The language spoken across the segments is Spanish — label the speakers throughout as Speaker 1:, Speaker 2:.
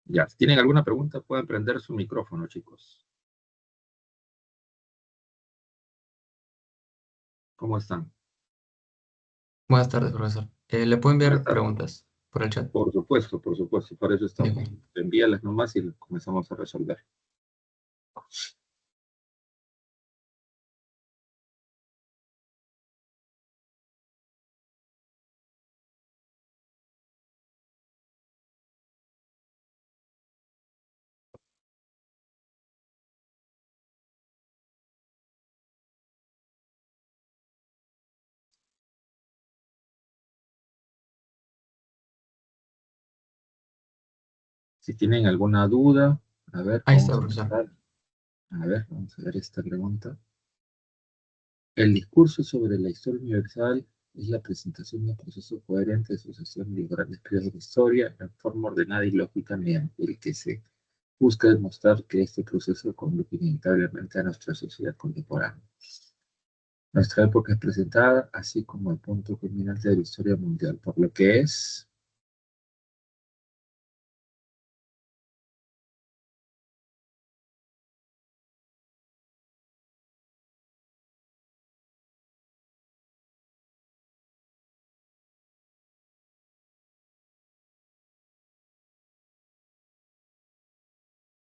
Speaker 1: Ya, si tienen alguna pregunta, pueden prender su micrófono, chicos. ¿Cómo están?
Speaker 2: Buenas tardes, profesor. ¿Le puedo
Speaker 1: Buenas
Speaker 2: enviar
Speaker 1: tardes.
Speaker 2: preguntas por el chat?
Speaker 1: Por supuesto, por eso estamos.
Speaker 2: Bien.
Speaker 1: Envíalas nomás y comenzamos a resolver. Si tienen alguna duda, a ver,
Speaker 2: Ahí está,
Speaker 1: vamos a
Speaker 2: profesor.
Speaker 1: empezar. A ver, vamos a ver esta pregunta. El discurso sobre la historia universal es la presentación de un proceso coherente de sucesión de grandes periodos de la historia en forma ordenada y lógica mediante el que se busca demostrar que este proceso conduce inevitablemente a nuestra sociedad contemporánea. Nuestra época es presentada así como el punto culminante de la historia mundial, por lo que es,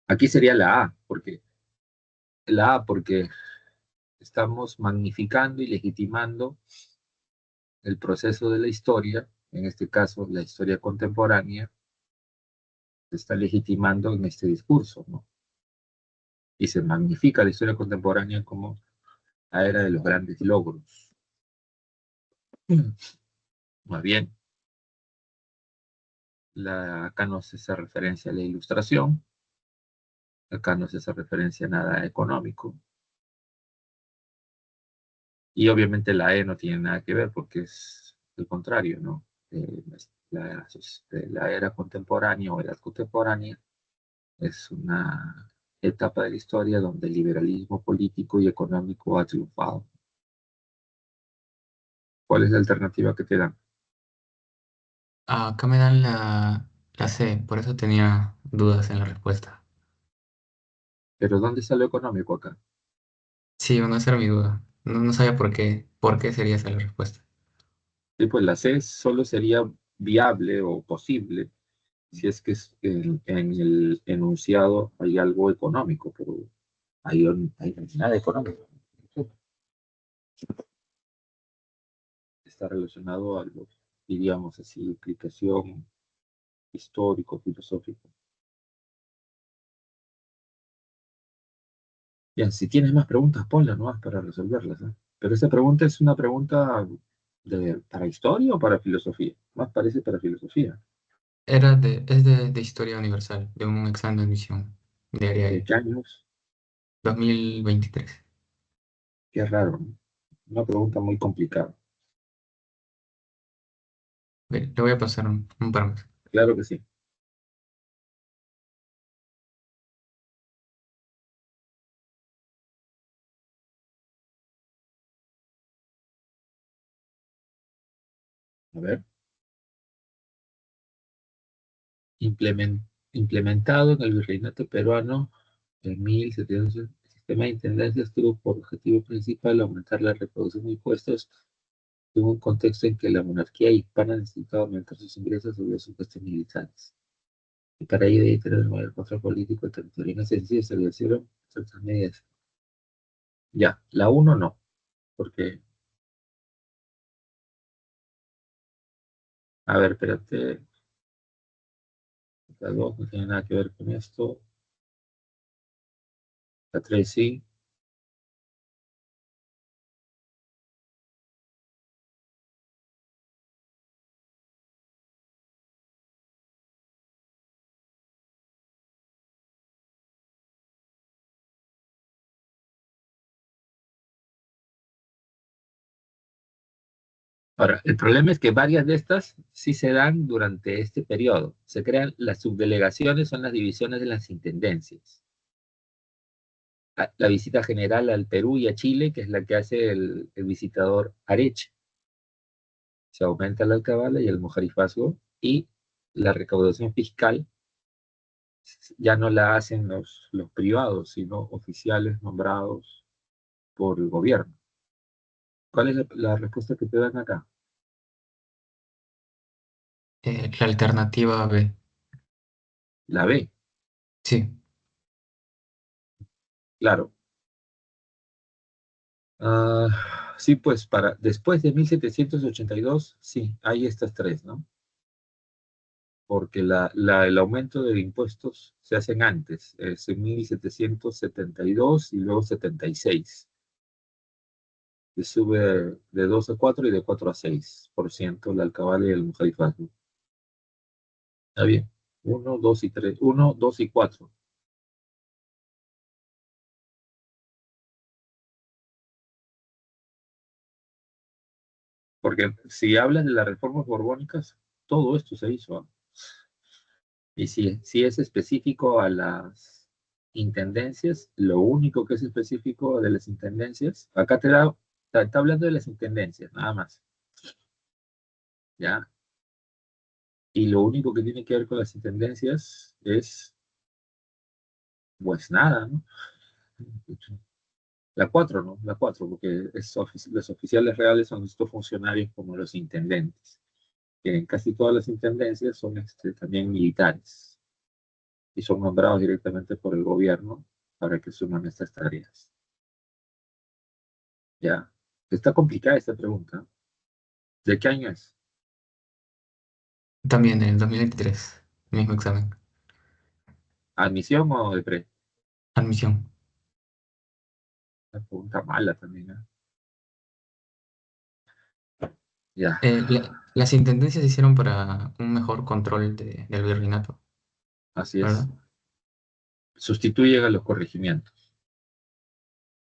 Speaker 1: aquí sería la A, porque estamos magnificando y legitimando el proceso de la historia, en este caso la historia contemporánea, se está legitimando en este discurso, ¿no? Y se magnifica la historia contemporánea como la era de los grandes logros. Más bien, acá no se hace referencia a la ilustración, acá no se hace referencia a nada económico, y obviamente la E no tiene nada que ver porque es el contrario, ¿no? La era contemporánea o edad contemporánea es una etapa de la historia donde el liberalismo político y económico ha triunfado. ¿Cuál es la alternativa que te dan?
Speaker 2: Acá me dan la C, por eso tenía dudas en la respuesta.
Speaker 1: Pero ¿dónde está lo económico acá?
Speaker 2: Sí, bueno, esa era mi duda. No sabía por qué sería esa la respuesta.
Speaker 1: Sí, pues la C solo sería viable o posible si es que en el enunciado hay algo económico, pero hay nada económico. Está relacionado a lo, diríamos así, implicación histórico, filosófico. Bien, si tienes más preguntas, ponlas nomás para resolverlas, ¿eh? Pero esa pregunta es una pregunta para historia o para filosofía. Más parece para filosofía.
Speaker 2: Es de Historia Universal, de un examen de admisión de área
Speaker 1: ¿De
Speaker 2: E,
Speaker 1: qué años?
Speaker 2: 2023.
Speaker 1: Qué raro, ¿no? Una pregunta muy complicada.
Speaker 2: Le voy a pasar un par más.
Speaker 1: Claro que sí. A ver. Implemen- Implementado en el virreinato peruano en 1700, el sistema de intendencias tuvo por objetivo principal aumentar la recaudación de impuestos en un contexto en que la monarquía hispana necesitaba aumentar sus ingresos sobre sus gastos militares. Y para ello debe tener el mayor control político y territorial. En ese sentido, se establecieron ciertas medidas. Ya, la uno no, porque, a ver, espérate, la 2 no tiene nada que ver con esto, la 3 sí. Ahora, el problema es que varias de estas sí se dan durante este periodo. Se crean las subdelegaciones, son las divisiones de las intendencias. La visita general al Perú y a Chile, que es la que hace el visitador Areche. Se aumenta la alcabala y el mojarifazgo y la recaudación fiscal ya no la hacen los privados, sino oficiales nombrados por el gobierno. ¿Cuál es la respuesta que te dan acá?
Speaker 2: La alternativa B.
Speaker 1: La B,
Speaker 2: Sí.
Speaker 1: claro. Sí, pues después de 1782, sí, hay estas tres, ¿no? Porque el aumento de impuestos se hacen antes, es en 1772 y luego 76. Se sube de 2 a 4 y de 4 a 6% la alcabala y el mujalifazgo. Está bien. Uno, 2 y 3. Uno, 2 y 4. Porque si hablas de las reformas borbónicas, todo esto se hizo. ¿Ah? Y si es específico a las intendencias, lo único que es específico de las intendencias, acá está hablando de las intendencias, nada más. ¿Ya? Y lo único que tiene que ver con las intendencias es, pues nada, ¿no? La 4, ¿no? La 4, porque los oficiales reales son estos funcionarios como los intendentes, que en casi todas las intendencias son también militares y son nombrados directamente por el gobierno para que suman estas tareas. Ya. Está complicada esta pregunta. ¿De qué año es?
Speaker 2: También en el 2023. Mismo examen.
Speaker 1: ¿Admisión o de pre?
Speaker 2: Admisión.
Speaker 1: Una pregunta mala también, ¿eh? Ya,
Speaker 2: Las intendencias se hicieron para un mejor control del virreinato,
Speaker 1: así
Speaker 2: ¿verdad?
Speaker 1: es. Sustituyen a los corregimientos.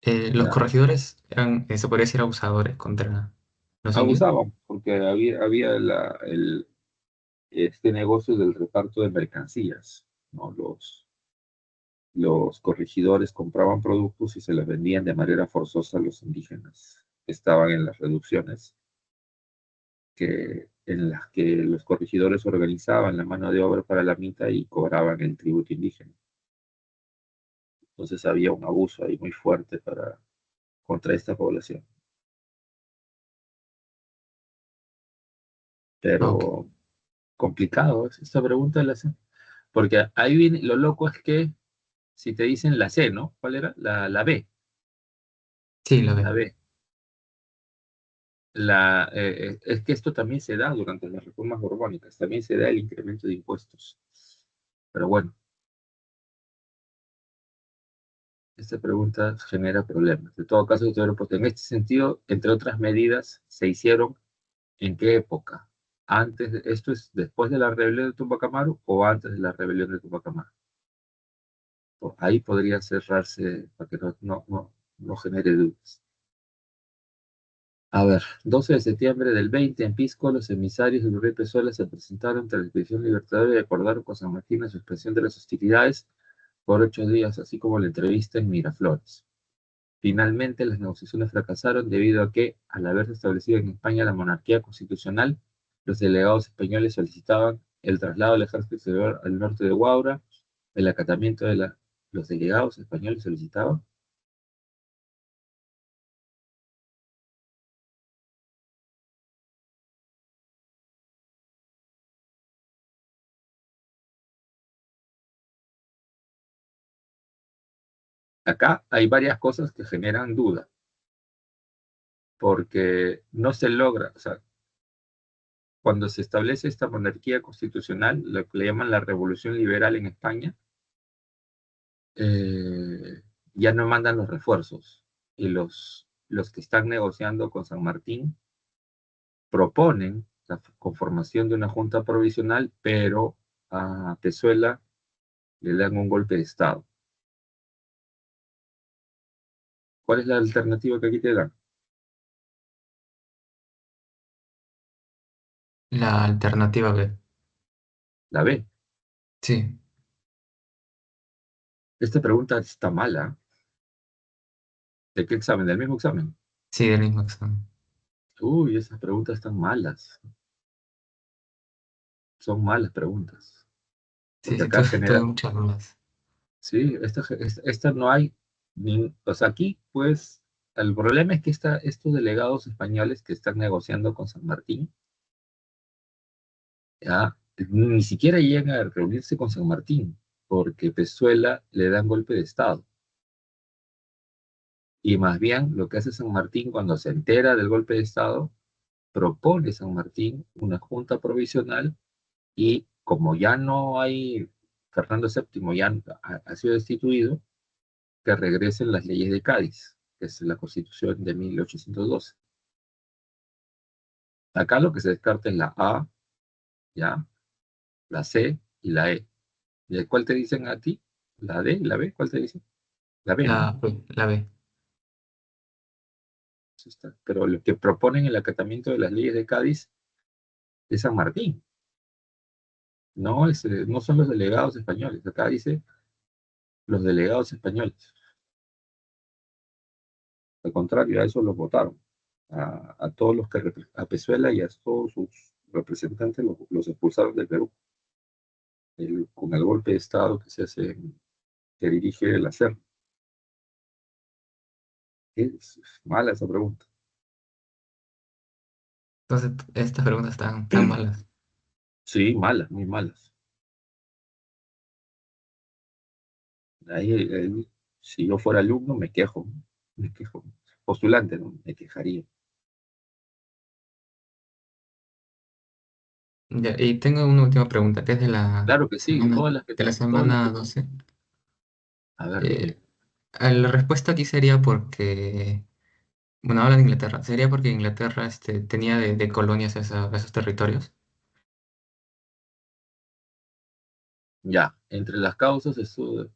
Speaker 2: Los
Speaker 1: Ya.
Speaker 2: corregidores eran, se podría decir, abusadores contra los indios.
Speaker 1: Abusaban porque había este negocio del reparto de mercancías, ¿no? Los corregidores compraban productos y se los vendían de manera forzosa a los indígenas que estaban en las reducciones, en las que los corregidores organizaban la mano de obra para la mitad y cobraban el tributo indígena. Entonces había un abuso ahí muy fuerte contra esta población.
Speaker 2: Ok.
Speaker 1: Pero complicado esta pregunta la sé. Porque ahí viene, lo loco es que si te dicen la C, ¿no? ¿Cuál era? La B.
Speaker 2: Sí, la
Speaker 1: La
Speaker 2: B.
Speaker 1: B. Es que esto también se da durante las reformas borbónicas, también se da el incremento de impuestos. Pero bueno, esta pregunta genera problemas. De todo caso, porque en este sentido, entre otras medidas, se hicieron en qué época. ¿Esto es después de la rebelión de Tupac Amaru o antes de la rebelión de Tupac Amaru? Ahí podría cerrarse para que no genere dudas. A ver, 12 de septiembre del 20 en Pisco, los emisarios del rey Pezuela se presentaron ante la expedición libertadora y acordaron con San Martín la suspensión de las hostilidades por 8 días, así como la entrevista en Miraflores. Finalmente, las negociaciones fracasaron debido a que, al haberse establecido en España la monarquía constitucional, los delegados españoles solicitaban el traslado del ejército exterior al norte de Huaura, el acatamiento los delegados españoles solicitaban. Acá hay varias cosas que generan duda, porque no se logra, o sea, cuando se establece esta monarquía constitucional, lo que le llaman la revolución liberal en España, ya no mandan los refuerzos y los que están negociando con San Martín proponen la conformación de una junta provisional, pero a Pezuela le dan un golpe de Estado. ¿Cuál es la alternativa que aquí te dan?
Speaker 2: La alternativa B.
Speaker 1: La B.
Speaker 2: Sí,
Speaker 1: Esta pregunta está mala. ¿De qué examen? ¿Del mismo examen?
Speaker 2: sí, del mismo examen.
Speaker 1: Uy, esas preguntas están malas. Son malas preguntas.
Speaker 2: Sí,
Speaker 1: porque
Speaker 2: sí,
Speaker 1: acá
Speaker 2: tuve
Speaker 1: genera,
Speaker 2: muchas dudas.
Speaker 1: sí, esta no hay, o sea, aquí pues el problema es que estos delegados españoles que están negociando con San Martín, ya, ni siquiera llegan a reunirse con San Martín, porque Pezuela le dan golpe de Estado. Y más bien lo que hace San Martín cuando se entera del golpe de Estado, propone San Martín una junta provisional y como ya no hay, Fernando VII ya ha sido destituido, que regresen las leyes de Cádiz, que es la Constitución de 1812. Acá lo que se descarta es la A, ya, la C y la E. ¿Y cuál te dicen a ti? ¿La D y la B? ¿Cuál te dicen? La B, ¿no?
Speaker 2: La B.
Speaker 1: Eso está. Pero lo que proponen el acatamiento de las leyes de Cádiz es San Martín, no son los delegados españoles. Acá dice los delegados españoles. Al contrario, a eso los votaron. A todos los que, a Pezuela y a todos sus representantes los expulsaron del Perú, con el golpe de Estado que se hace, que dirige el hacer. Es mala esa pregunta.
Speaker 2: Entonces, estas preguntas están tan malas.
Speaker 1: Sí, malas, muy malas. Ahí, si yo fuera alumno, me quejo. Postulante, ¿no? Me quejaría.
Speaker 2: Ya, y tengo una última pregunta, que es
Speaker 1: Claro que sí, todas las que
Speaker 2: de la
Speaker 1: todas las
Speaker 2: semana
Speaker 1: que
Speaker 2: 12.
Speaker 1: a ver, dime.
Speaker 2: Eh, la respuesta aquí sería porque, bueno, habla de Inglaterra. ¿Sería porque Inglaterra tenía de colonias esos territorios?
Speaker 1: Ya, entre las causas, eso,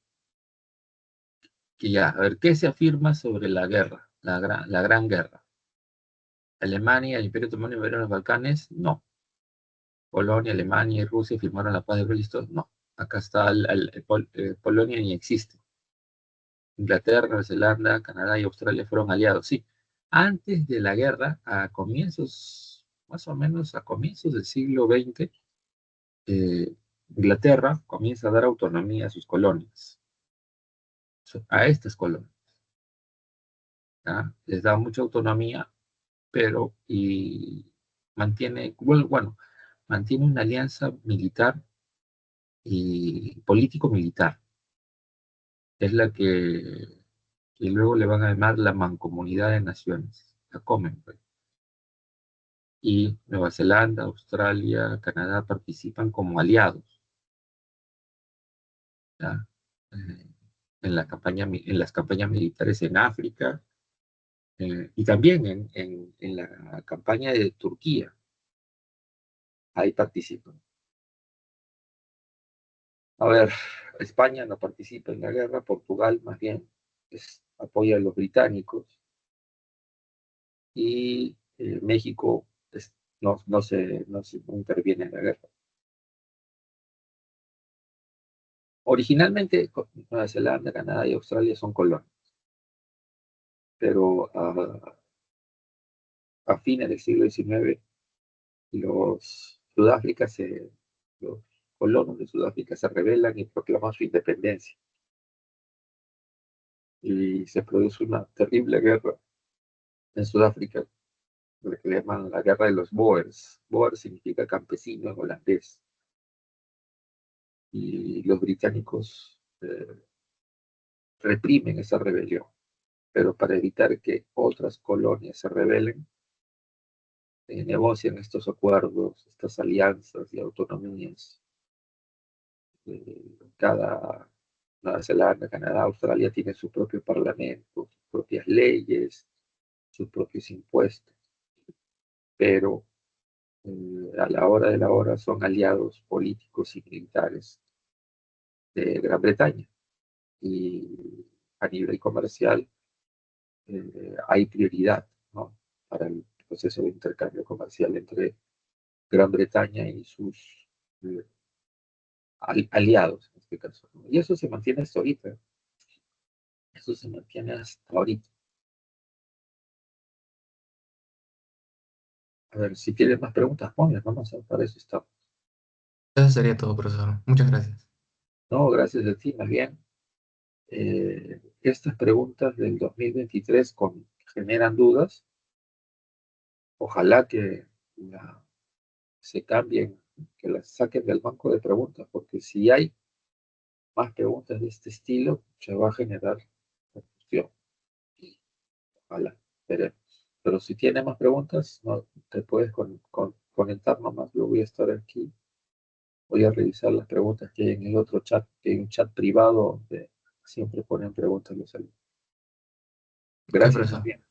Speaker 1: que ya, a ver, ¿qué se afirma sobre la guerra, la gran guerra? ¿Alemania, el Imperio Otomano invadieron los Balcanes? No. ¿Polonia, Alemania y Rusia firmaron la paz de Brest? No. Acá está, Polonia ni existe. Inglaterra, Nueva Zelanda, Canadá y Australia fueron aliados, sí. Antes de la guerra, más o menos a comienzos del siglo XX, eh, Inglaterra comienza a dar autonomía a sus colonias, a estas colonias. ¿Ya? Les da mucha autonomía, pero y mantiene, bueno, mantiene una alianza militar y político-militar. Es la que luego le van a llamar la Mancomunidad de Naciones, la Commonwealth. Y Nueva Zelanda, Australia, Canadá participan como aliados, ¿ya? Eh, en las campañas militares en África, y también en la campaña de Turquía, ahí participan. A ver, España no participa en la guerra, Portugal más bien apoya a los británicos y México no interviene en la guerra. Originalmente Nueva Zelanda, Canadá y Australia son colonias, pero a fines del siglo XIX los colonos de Sudáfrica se rebelan y proclaman su independencia. Y se produce una terrible guerra en Sudáfrica, lo que le llaman la guerra de los Boers. Boer significa campesino en holandés. Y los británicos reprimen esa rebelión, pero para evitar que otras colonias se rebelen, negocian estos acuerdos, estas alianzas y autonomías. Cada Nueva Zelanda, Canadá, Australia tiene su propio parlamento, sus propias leyes, sus propios impuestos, pero a la hora de la hora son aliados políticos y militares de Gran Bretaña. Y a nivel comercial hay prioridad, ¿no? Para el proceso de intercambio comercial entre Gran Bretaña y sus eh, aliados, en este caso, ¿no? Y eso se mantiene hasta ahorita. Eso se mantiene hasta ahorita. A ver, si tienes más preguntas, ponlas, vamos a para eso estamos.
Speaker 2: Eso sería todo, profesor. Muchas gracias.
Speaker 1: No, gracias a ti, más bien. Estas preguntas del 2023 generan dudas. Ojalá que se cambien, que las saquen del banco de preguntas, porque si hay más preguntas de este estilo, se va a generar confusión. Y ojalá, veremos. Pero si tiene más preguntas, no te puedes conectar nomás. Yo voy a estar aquí. Voy a revisar las preguntas que hay en el otro chat, que hay un chat privado donde siempre ponen preguntas los alumnos.
Speaker 2: Ok,
Speaker 1: Gracias, más
Speaker 2: profesor.
Speaker 1: bien.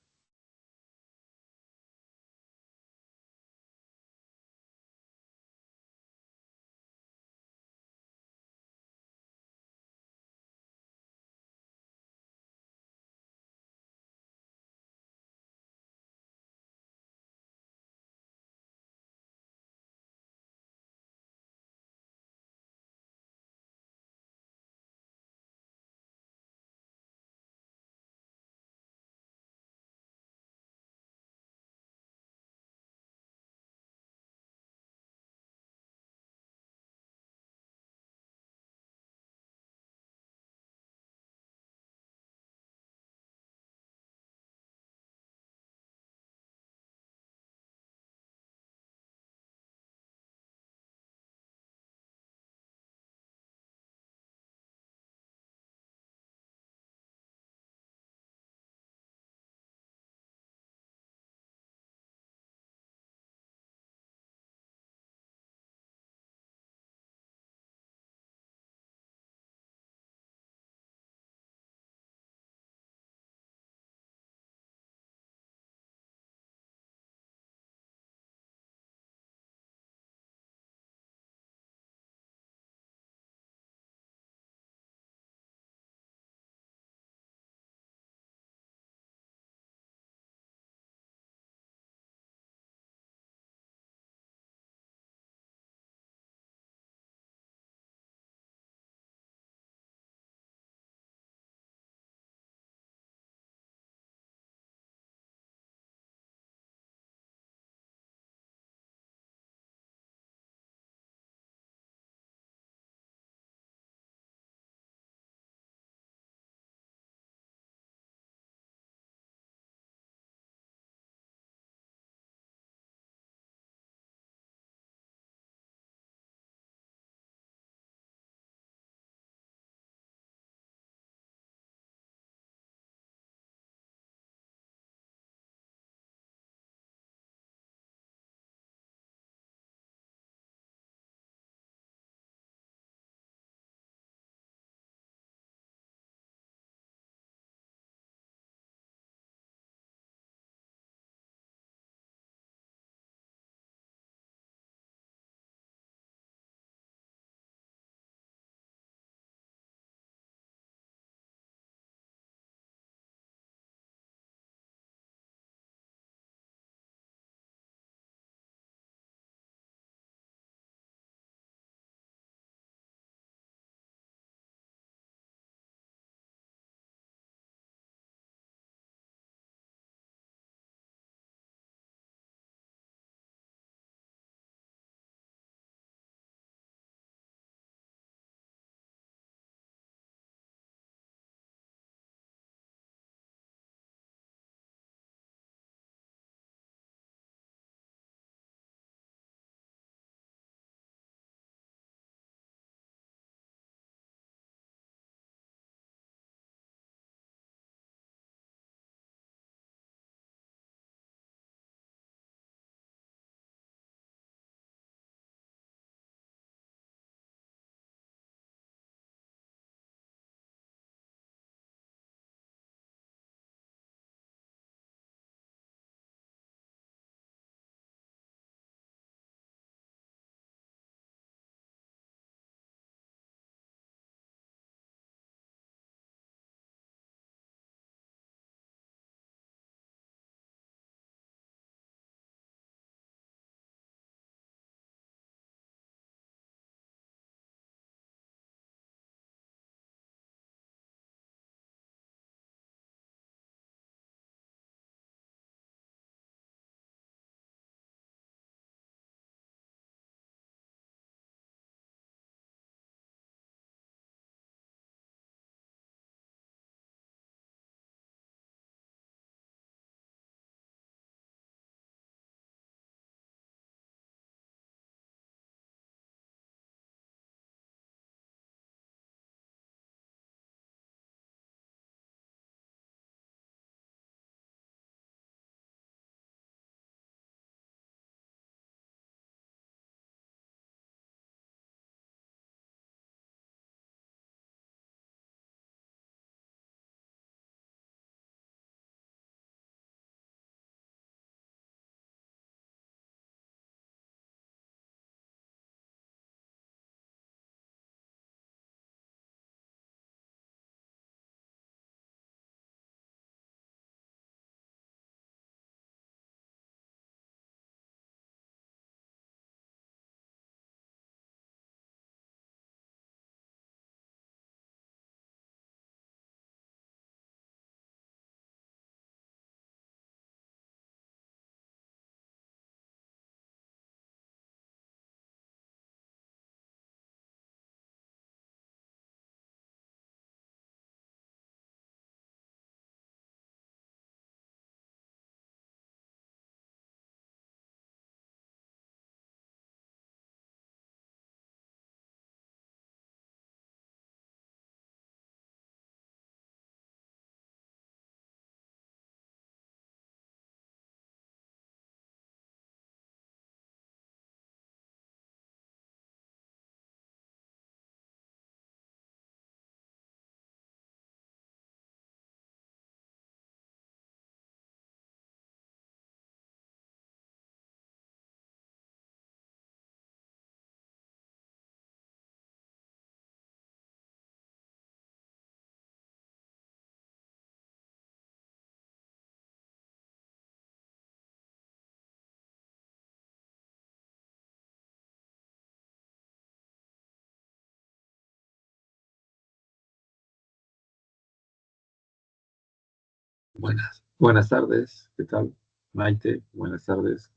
Speaker 1: Buenas tardes, ¿qué tal? Maite, buenas tardes.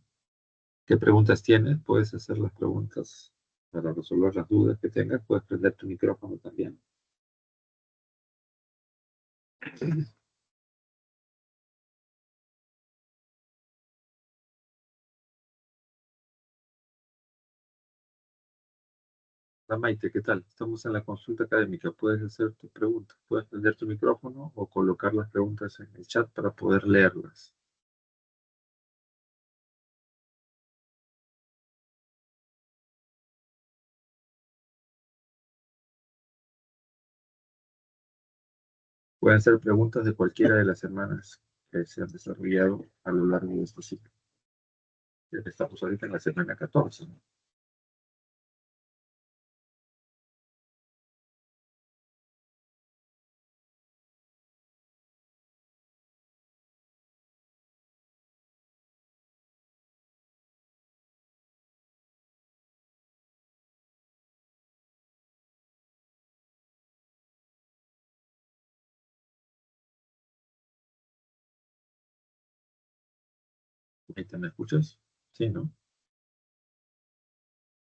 Speaker 1: ¿Qué preguntas tienes? Puedes hacer las preguntas para resolver las dudas que tengas. Puedes prender tu micrófono también. Hola Maite, ¿qué tal? Estamos en la consulta académica. Puedes hacer tus preguntas. Puedes prender tu micrófono o colocar las preguntas en el chat para poder leerlas. Pueden ser preguntas de cualquiera de las semanas que se han desarrollado a lo largo de este ciclo. Estamos ahorita en la semana 14, ¿no? Maite, ¿me escuchas? Sí, ¿no?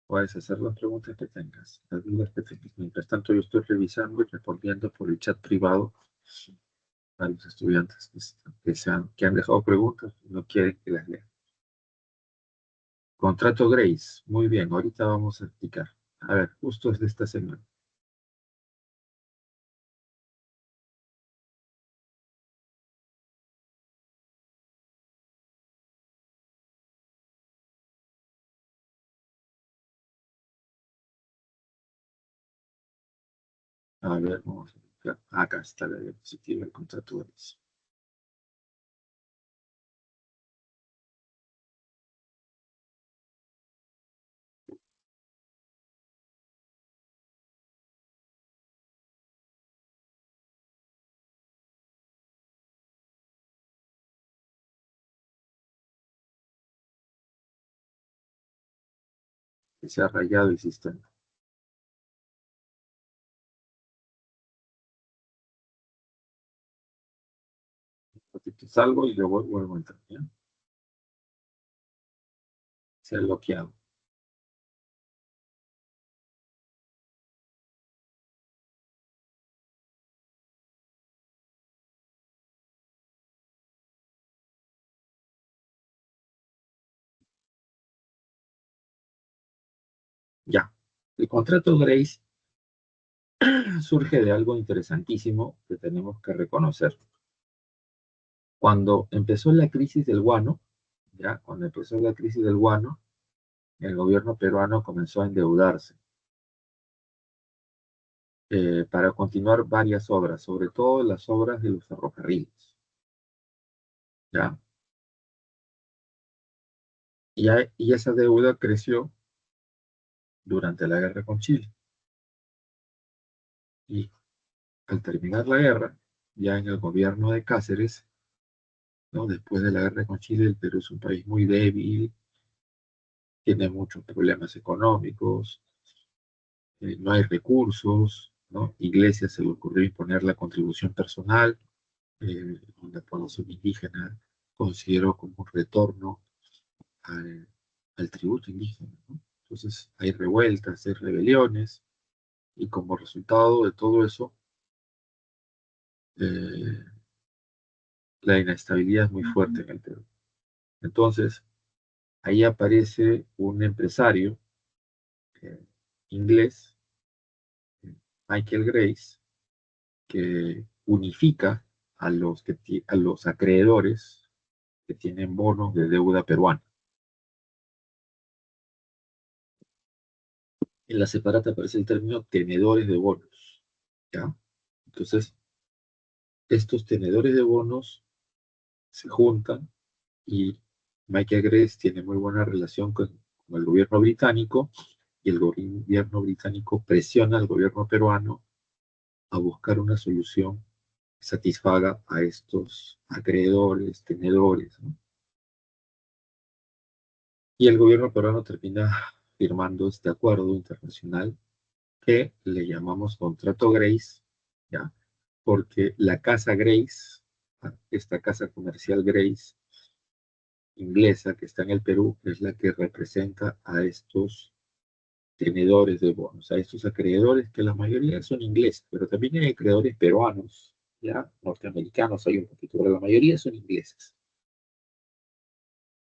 Speaker 1: Puedes hacer las preguntas que tengas, las dudas que tengas. Mientras tanto, yo estoy revisando y respondiendo por el chat privado a los estudiantes que han dejado preguntas y no quieren que las lean. Contrato Grace. Muy bien, ahorita vamos a explicar. A ver, justo es de esta semana. A ver, vamos a explicar. Acá está la diapositiva del contrato Grace. Que se ha rayado el sistema. Salgo y luego vuelvo a entrar. ¿Ya? Se ha bloqueado. Ya. El contrato Grace surge de algo interesantísimo que tenemos que reconocer. Cuando empezó la crisis del guano, ya, cuando empezó la crisis del guano, el gobierno peruano comenzó a endeudarse para continuar varias obras, sobre todo las obras de los ferrocarriles, ya. Y esa deuda creció durante la guerra con Chile. Y al terminar la guerra, ya en el gobierno de Cáceres, ¿no? Después de la guerra con Chile, el Perú es un país muy débil, tiene muchos problemas económicos, no hay recursos, ¿no? Iglesias se le ocurrió imponer la contribución personal, la población indígena consideró como un retorno al, al tributo indígena, ¿no? Entonces hay revueltas, hay rebeliones, y como resultado de todo eso, eh, la inestabilidad es muy fuerte en el Perú. Entonces, ahí aparece un empresario eh, inglés, Michael Grace, que unifica a los acreedores que tienen bonos de deuda peruana. En la separata aparece el término tenedores de bonos, ¿ya? Entonces, estos tenedores de bonos se juntan y Michael Grace tiene muy buena relación con el gobierno británico y el gobierno británico presiona al gobierno peruano a buscar una solución que satisfaga a estos acreedores, tenedores, ¿no? Y el gobierno peruano termina firmando este acuerdo internacional que le llamamos Contrato Grace, ¿ya? Porque la Casa Grace esta casa comercial Grace inglesa que está en el Perú, es la que representa a estos tenedores de bonos, a estos acreedores que la mayoría son ingleses, pero también hay acreedores peruanos, ya norteamericanos hay un poquito, pero la mayoría son ingleses.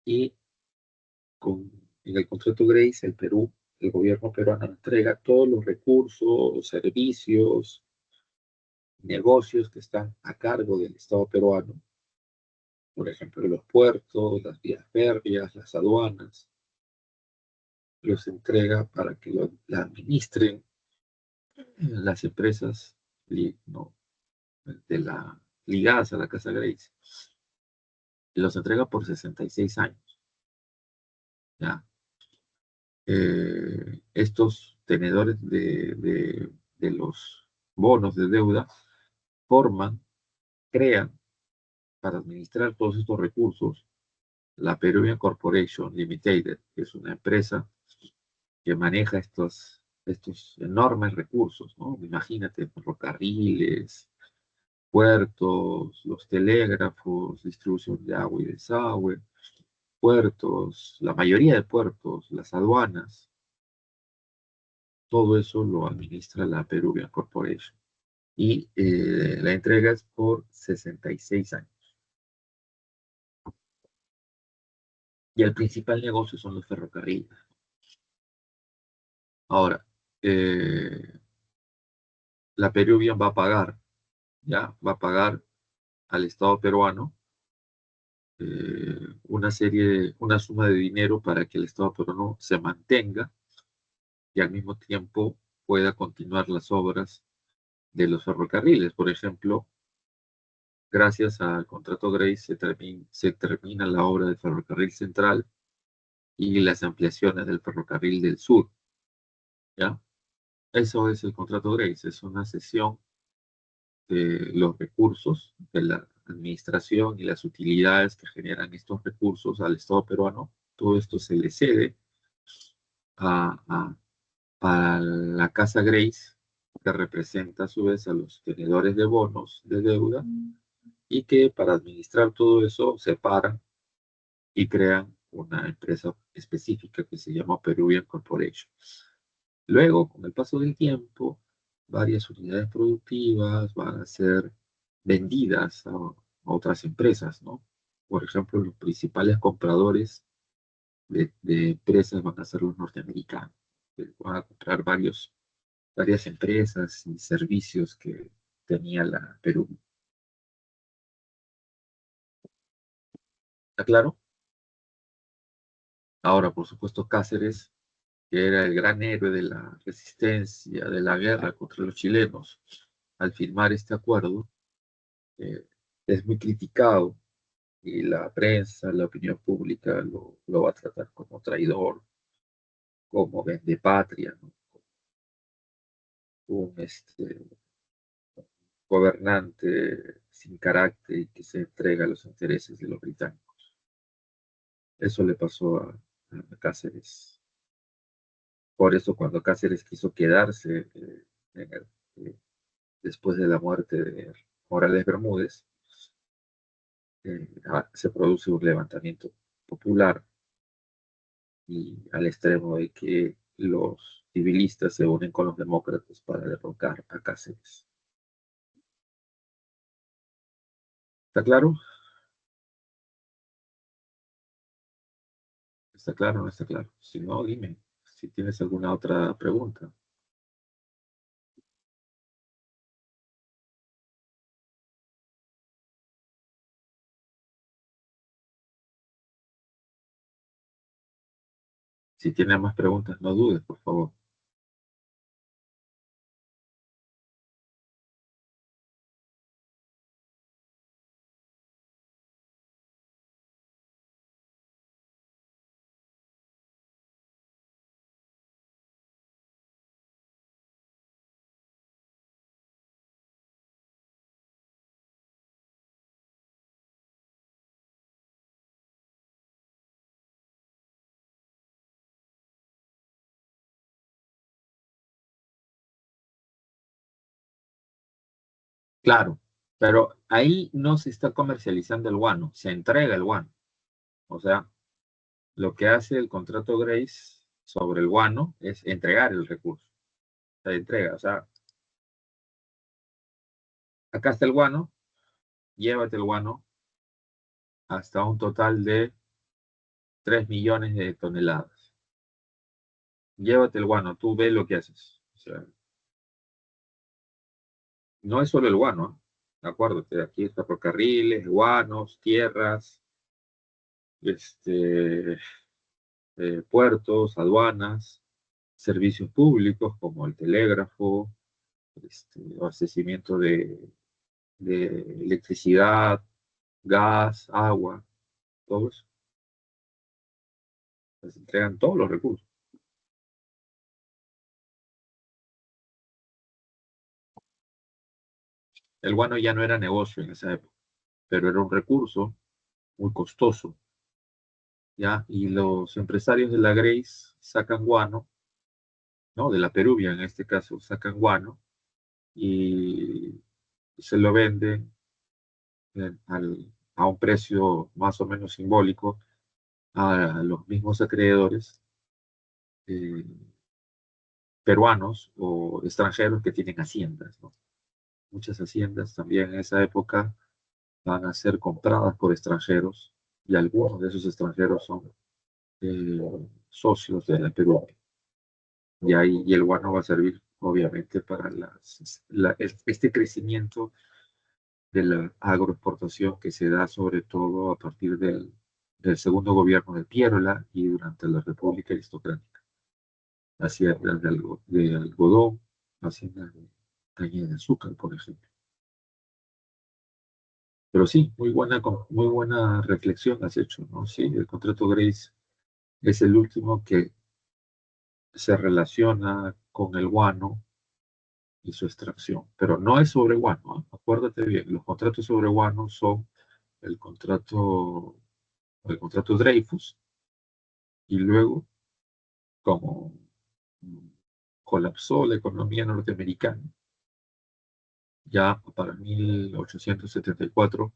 Speaker 1: Y en el contrato Grace, el Perú, el gobierno peruano entrega todos los recursos, servicios, negocios que están a cargo del Estado peruano, por ejemplo, los puertos, las vías férreas, las aduanas, los entrega para que la administren las empresas no, ligadas a la Casa Grace. Y los entrega por 66 años. ¿Ya? Estos tenedores de los bonos de deuda forman, crean, para administrar todos estos recursos, la Peruvian Corporation Limited, que es una empresa que maneja estos enormes recursos, ¿no? Imagínate, ferrocarriles, puertos, los telégrafos, distribución de agua y desagüe, puertos, la mayoría de puertos, las aduanas, todo eso lo administra la Peruvian Corporation. Y la entrega es por 66 años. Y el principal negocio son los ferrocarriles. Ahora, la Peruvian va a pagar, ya, va a pagar al Estado peruano una suma de dinero para que el Estado peruano se mantenga y al mismo tiempo pueda continuar las obras de los ferrocarriles. Por ejemplo, gracias al contrato Grace se termina la obra del ferrocarril central y las ampliaciones del ferrocarril del sur, ¿ya? Eso es el contrato Grace, es una cesión de los recursos de la administración y las utilidades que generan estos recursos al Estado peruano. Todo esto se le cede a, a, a la Casa Grace, que representa a su vez a los tenedores de bonos de deuda, y que para administrar todo eso separan y crean una empresa específica que se llama Peruvian Corporation. Luego, con el paso del tiempo, varias unidades productivas van a ser vendidas a otras empresas, ¿no? Por ejemplo, los principales compradores de empresas van a ser los norteamericanos, que van a comprar varias empresas y servicios que tenía la Perú. ¿Está claro? Ahora, por supuesto, Cáceres, que era el gran héroe de la resistencia, de la guerra contra los chilenos, al firmar este acuerdo, eh, es muy criticado y la prensa, la opinión pública lo va a tratar como traidor, como vendepatria, ¿no? Un gobernante sin carácter y que se entrega a los intereses de los británicos. Eso le pasó a Cáceres. Por eso cuando Cáceres quiso quedarse eh, después de la muerte de Morales Bermúdez, se produce un levantamiento popular y al extremo de que los civilistas se unen con los demócratas para derrocar a Cáceres. ¿Está claro? ¿Está claro o no está claro? Si no, dime si tienes alguna otra pregunta. Si tienes más preguntas, no dudes, por favor. Claro, pero ahí no se está comercializando el guano, se entrega el guano. O sea, lo que hace el contrato Grace sobre el guano es entregar el recurso. Se entrega, o sea, acá está el guano, llévate el guano hasta un total de 3 millones de toneladas. Llévate el guano, tú ves lo que haces. O sea, no es solo el guano, ¿eh? Acuérdate, aquí está ferrocarriles, guanos, tierras, este, puertos, aduanas, servicios públicos como el telégrafo, abastecimiento de electricidad, gas, agua, todo eso. Se entregan todos los recursos. El guano ya no era negocio en esa época, pero era un recurso muy costoso, ¿ya? Y los empresarios de la Grace sacan guano, ¿no? De la Peruvia en este caso, sacan guano y se lo venden a un precio más o menos simbólico a los mismos acreedores eh, peruanos o extranjeros que tienen haciendas, ¿no? Muchas haciendas también en esa época van a ser compradas por extranjeros y algunos de esos extranjeros son eh, socios de la Perú. Y ahí y el guano va a servir obviamente para este crecimiento de la agroexportación que se da sobre todo a partir del segundo gobierno de Piérola y durante la República Aristocrática. Haciendas de algodón, haciendas de caña de azúcar, por ejemplo. Pero sí, muy buena reflexión has hecho, ¿no? Sí, el contrato Grace es el último que se relaciona con el guano y su extracción, pero no es sobre guano, ¿eh? Acuérdate bien, los contratos sobre guano son el contrato, el contrato Dreyfus y luego, como colapsó la economía norteamericana, ya para 1874,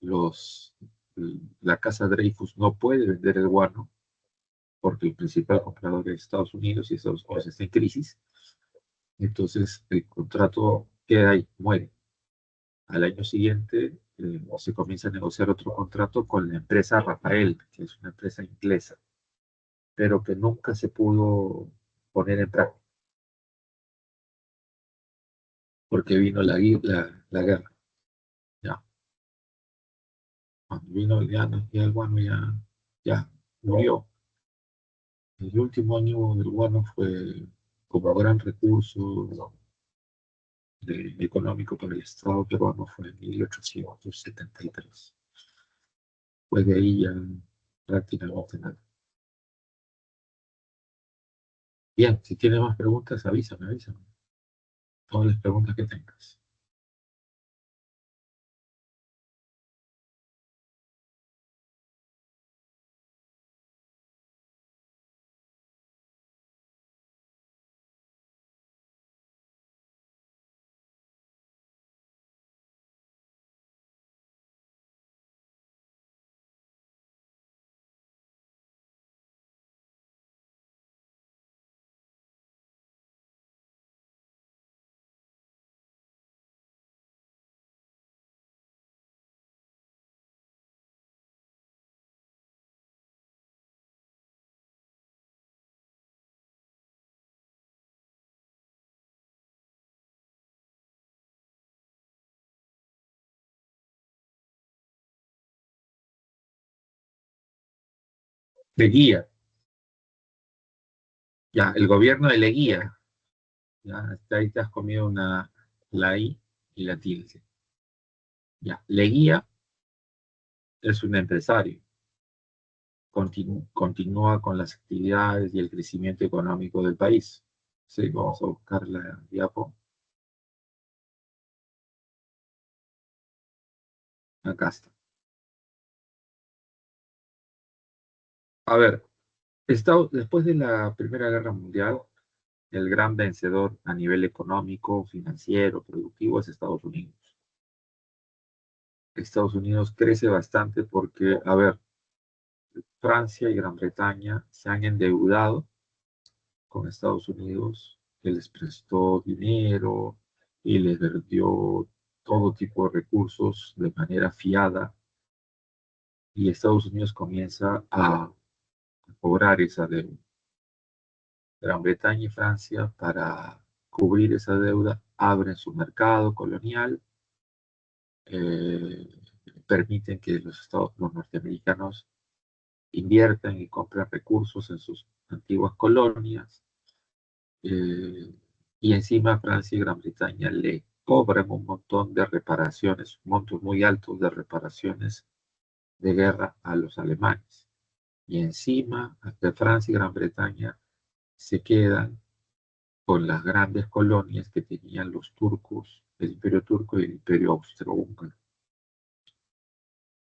Speaker 1: los, la casa Dreyfus no puede vender el guano porque el principal comprador es Estados Unidos y Estados Unidos está en crisis. Entonces el contrato queda ahí, muere. Al año siguiente se comienza a negociar otro contrato con la empresa Rafael, que es una empresa inglesa, pero que nunca se pudo poner en práctica porque vino la guerra. Ya, cuando vino ya el guano ya murió. El último año del guano fue como gran recurso económico para el Estado peruano fue en 1873. Pues de ahí ya prácticamente nada. Bien, si tienes más preguntas, avísame. Todas las preguntas que tengas. Leguía, ya, el gobierno de Leguía, ya, hasta ahí te has comido la I y la tilde. Ya, Leguía es un empresario, continúa con las actividades y el crecimiento económico del país. Sí, vamos a buscar la diapo. Acá está. A ver, después de la Primera Guerra Mundial, el gran vencedor a nivel económico, financiero, productivo es Estados Unidos. Estados Unidos crece bastante porque, a ver, Francia y Gran Bretaña se han endeudado con Estados Unidos, que les prestó dinero y les dio todo tipo de recursos de manera fiada, y Estados Unidos comienza a cobrar esa deuda. Gran Bretaña y Francia, para cubrir esa deuda, abren su mercado colonial, eh, permiten que los norteamericanos inviertan y compren recursos en sus antiguas colonias, eh, y encima Francia y Gran Bretaña le cobran un montón de reparaciones, montos muy altos de reparaciones de guerra a los alemanes. Y encima de Francia y Gran Bretaña se quedan con las grandes colonias que tenían los turcos, el Imperio Turco y el Imperio Austrohúngaro.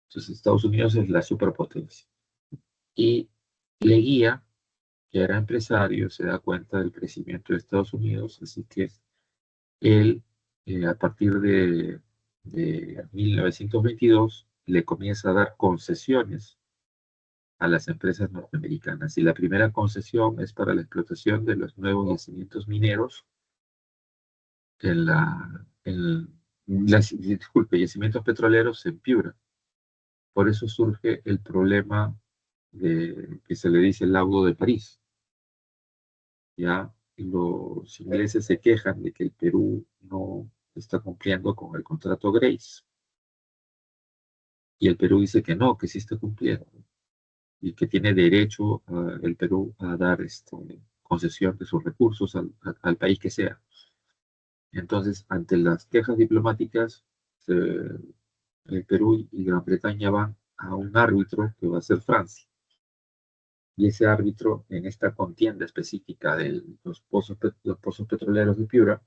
Speaker 1: Entonces Estados Unidos es la superpotencia. Y Leguía, que era empresario, se da cuenta del crecimiento de Estados Unidos, así que él, a partir de 1922, le comienza a dar concesiones a las empresas norteamericanas. Y la primera concesión es para la explotación de los nuevos yacimientos mineros disculpe, yacimientos petroleros en Piura. Por eso surge el problema que se le dice el laudo de París. Ya los ingleses se quejan de que el Perú no está cumpliendo con el contrato Grace. Y el Perú dice que no, que sí está cumpliendo. Y que tiene derecho el Perú a dar concesión de sus recursos al país que sea. Entonces, ante las quejas diplomáticas, el Perú y Gran Bretaña van a un árbitro que va a ser Francia. Y ese árbitro, en esta contienda específica de los pozos petroleros de Piura,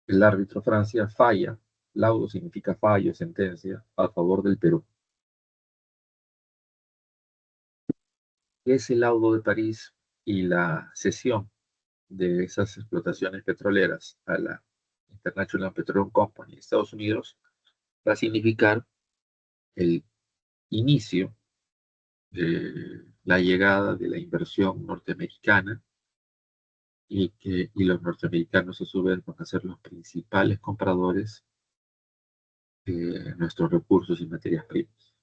Speaker 1: el árbitro Francia falla, laudo significa fallo, sentencia, a favor del Perú. Ese laudo de París y la cesión de esas explotaciones petroleras a la International Petroleum Company de Estados Unidos va a significar el inicio de la llegada de la inversión norteamericana, y los norteamericanos a su vez van a ser los principales compradores de nuestros recursos y materias primas.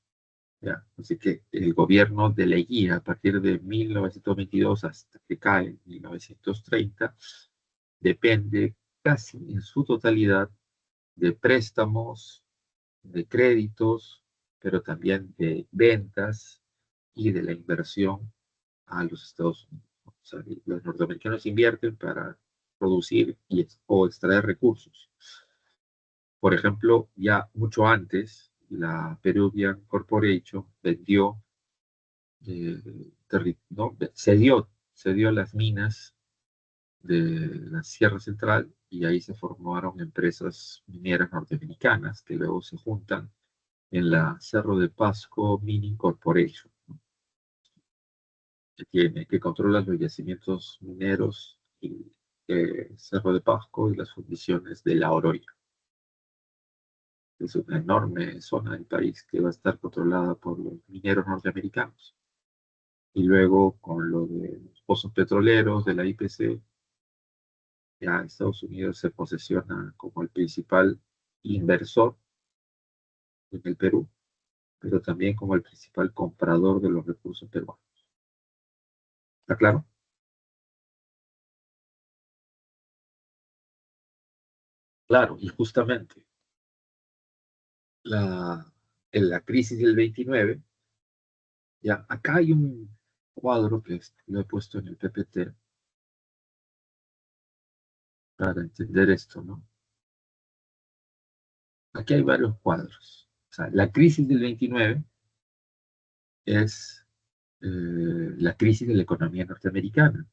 Speaker 1: ¿Ya? Así que el gobierno de Leguía, a partir de 1922 hasta que cae en 1930, depende casi en su totalidad de préstamos, de créditos, pero también de ventas y de la inversión a los Estados Unidos. O sea, los norteamericanos invierten para producir o extraer recursos. Por ejemplo, ya mucho antes, la Peruvian Corporation vendió, ¿no? cedió las minas de la Sierra Central, y ahí se formaron empresas mineras norteamericanas que luego se juntan en la Cerro de Pasco Mining Corporation, ¿no? Que controla los yacimientos mineros y Cerro de Pasco y las fundiciones de La Oroya. Es una enorme zona del país que va a estar controlada por los mineros norteamericanos. Y luego, con lo de los pozos petroleros de la IPC, ya Estados Unidos se posesiona como el principal inversor en el Perú, pero también como el principal comprador de los recursos peruanos. ¿Está claro? Claro, y justamente la, en la crisis del 29, ya acá hay un cuadro que lo he puesto en el PPT para entender esto, ¿no? Aquí hay varios cuadros. O sea, la crisis del 29 es la crisis de la economía norteamericana.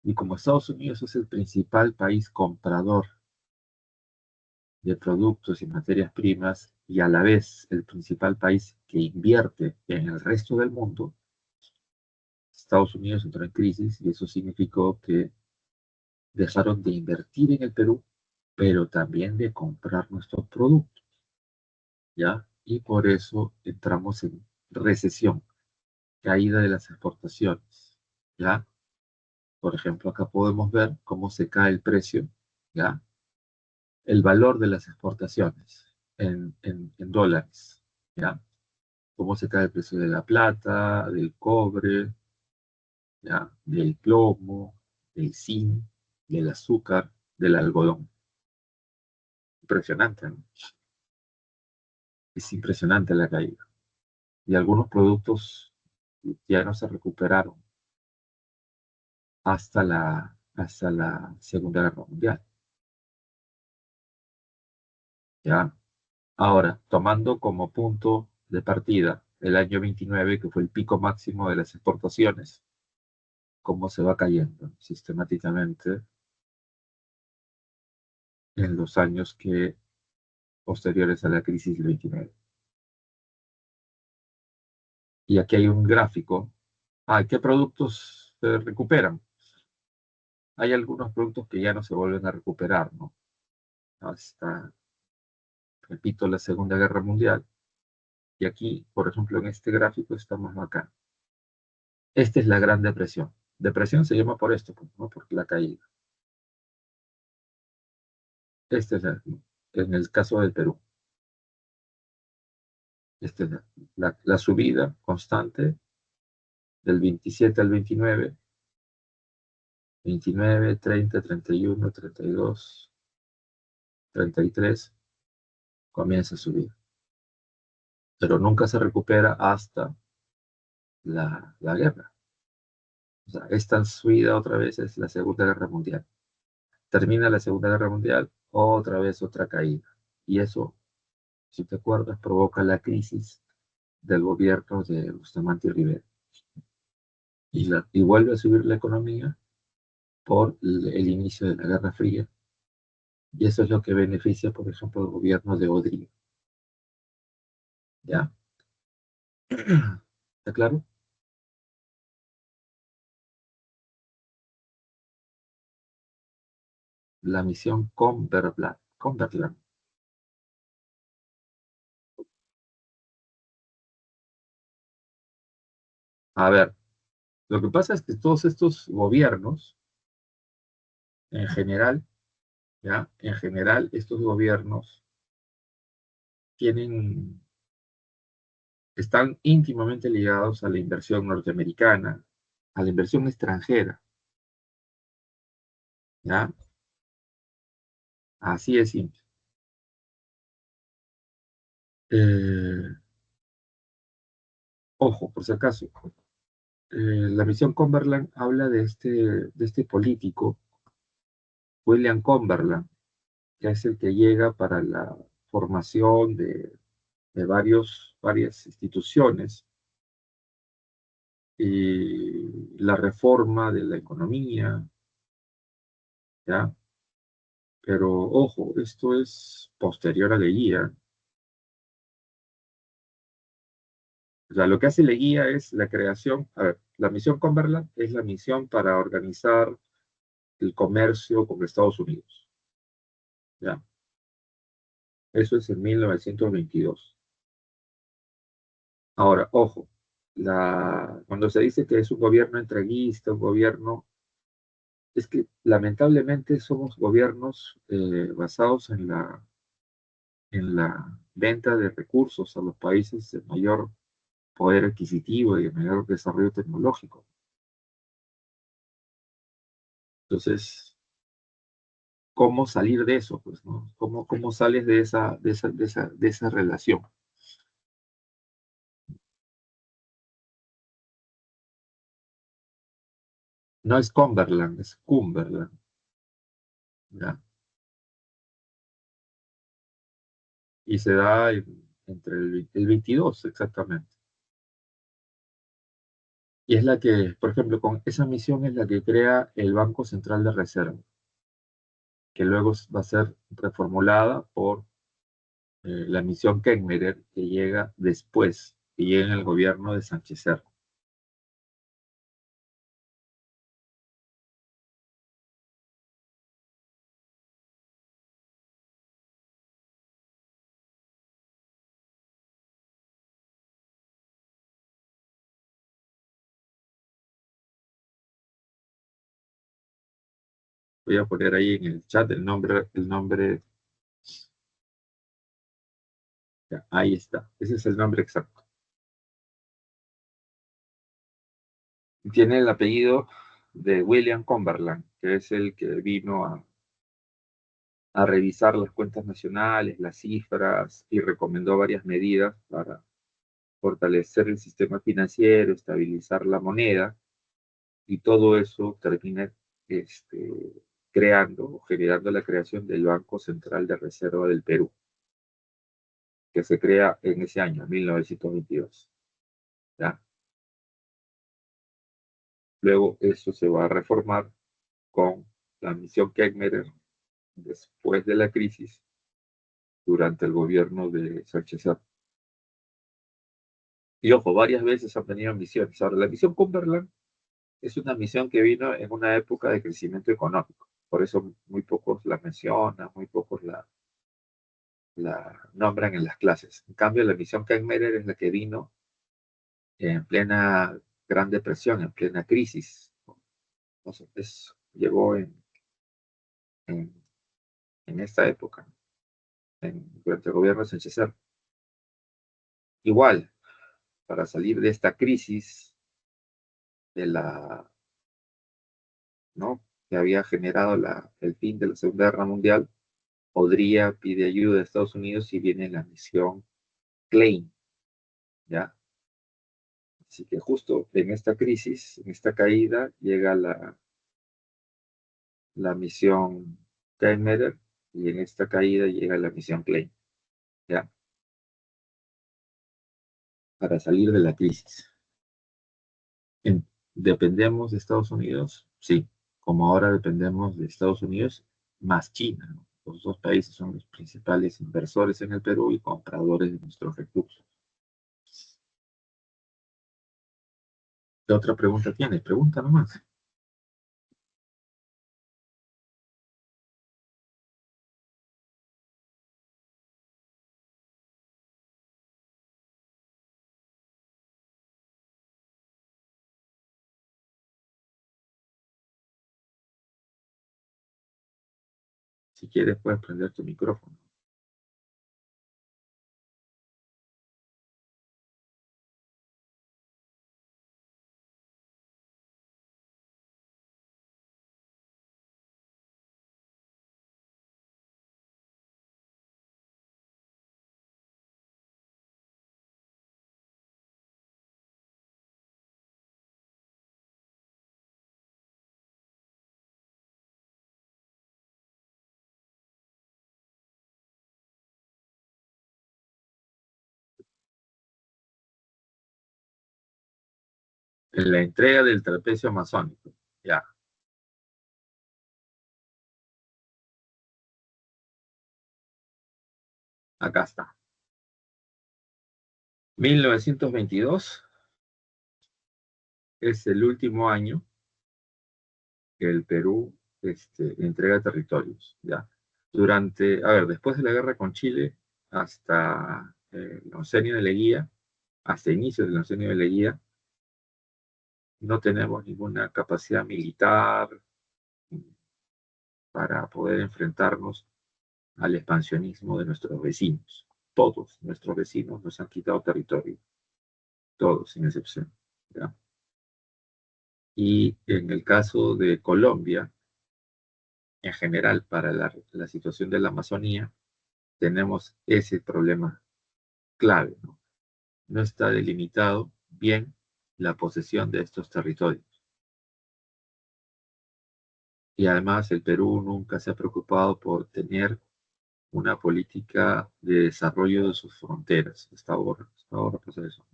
Speaker 1: Y como Estados Unidos es el principal país comprador de productos y materias primas, y a la vez el principal país que invierte en el resto del mundo, Estados Unidos entró en crisis, y eso significó que dejaron de invertir en el Perú, pero también de comprar nuestros productos. ¿ya? Y por eso entramos en recesión, caída de las exportaciones, ¿ya? Por ejemplo, acá podemos ver cómo se cae el precio, ¿ya? El valor de las exportaciones en dólares, ¿ya? Cómo se cae el precio de la plata, del cobre, ¿ya? Del plomo, del zinc, del azúcar, del algodón. Impresionante, ¿no? Es impresionante la caída. Y algunos productos ya no se recuperaron hasta la Segunda Guerra Mundial, ¿ya? Ahora, tomando como punto de partida el año 29, que fue el pico máximo de las exportaciones, cómo se va cayendo sistemáticamente en los años posteriores a la crisis del 29. Y aquí hay un gráfico. ¿Qué productos se recuperan? Hay algunos productos que ya no se vuelven a recuperar, ¿no? Hasta, repito, la Segunda Guerra Mundial. Y aquí, por ejemplo, en este gráfico estamos acá. Esta es la Gran Depresión. Depresión se llama por esto, pues, ¿no? Porque la caída. Este es en el caso del Perú. Esta es la subida constante del 27 al 29, 29, 30, 31, 32, 33, comienza a subir. Pero nunca se recupera hasta la guerra. O sea, esta subida otra vez es la Segunda Guerra Mundial. Termina la Segunda Guerra Mundial, otra vez otra caída. Y eso, si te acuerdas, provoca la crisis del gobierno de Bustamante y Rivera. Y vuelve a subir la economía por el inicio de la Guerra Fría. Y eso es lo que beneficia, por ejemplo, al gobierno de Odrío. ¿Ya? ¿Está claro? La misión Cumberland. A ver, lo que pasa es que todos estos gobiernos, en general, ¿ya? En general, estos gobiernos tienen, están íntimamente ligados a la inversión norteamericana, a la inversión extranjera, ¿ya? Así es simple. Eh, Ojo, por si acaso, la misión Cumberland habla de este político, William Cumberland, que es el que llega para la formación de varias instituciones y la reforma de la economía, ¿ya? Pero ojo, esto es posterior a Leguía. O sea, lo que hace Leguía es la creación, a ver, la misión Cumberland es la misión para organizar el comercio con Estados Unidos, ¿ya? Eso es en 1922. Ahora, ojo, cuando se dice que es un gobierno entreguista, un gobierno, es que lamentablemente somos gobiernos basados en la venta de recursos a los países de mayor poder adquisitivo y de mayor desarrollo tecnológico. Entonces, ¿cómo salir de eso? Pues, ¿no? ¿Cómo sales de esa relación? No es Cumberland, es Cumberland, ¿ya? Y se da entre el 22 exactamente. Y es la que, por ejemplo, con esa misión es la que crea el Banco Central de Reserva, que luego va a ser reformulada por la misión Kenmerer, que llega después, que llega en el gobierno de Sánchez Cerro. Voy a poner ahí en el chat el nombre, ya, ahí está, ese es el nombre exacto. Tiene el apellido de William Cumberland, que es el que vino a revisar las cuentas nacionales, las cifras, y recomendó varias medidas para fortalecer el sistema financiero, estabilizar la moneda, y todo eso termina creando o generando la creación del Banco Central de Reserva del Perú, que se crea en ese año, 1922. ¿Ya? Luego eso se va a reformar con la misión Kekmerer después de la crisis durante el gobierno de Sánchez Serra. Y ojo, varias veces han tenido misiones. Ahora, la misión Cumberland es una misión que vino en una época de crecimiento económico. Por eso muy pocos la mencionan, muy pocos la nombran en las clases. En cambio, la misión Kekmerer es la que vino en plena Gran Depresión, en plena crisis. Entonces, llegó en, en esta época, durante el gobierno de Sánchez Serra. Igual, para salir de esta crisis, de la, ¿no? que había generado el fin de la Segunda Guerra Mundial, pide ayuda a Estados Unidos y viene la misión Klein, ¿ya? Así que justo en esta crisis, en esta caída, llega la misión Keimerer y en esta caída llega la misión Klein, ¿ya? Para salir de la crisis. ¿Dependemos de Estados Unidos? Sí, como ahora dependemos de Estados Unidos más China, ¿no? Los dos países son los principales inversores en el Perú y compradores de nuestros recursos. ¿Qué otra pregunta tienes? Pregunta nomás. Si quieres, puedes prender tu micrófono. En la entrega del trapecio amazónico. Ya, acá está. 1922 es el último año que el Perú entrega territorios, ¿ya? Después de la guerra con Chile, hasta el oncenio de Leguía, hasta inicios del oncenio de Leguía, no tenemos ninguna capacidad militar para poder enfrentarnos al expansionismo de nuestros vecinos. Todos nuestros vecinos nos han quitado territorio, todos sin excepción, ¿ya? Y en el caso de Colombia, en general, para la situación de la Amazonía, tenemos ese problema clave, ¿no? No está delimitado bien la posesión de estos territorios. Y además el Perú nunca se ha preocupado por tener una política de desarrollo de sus fronteras. Hasta ahora pasa eso.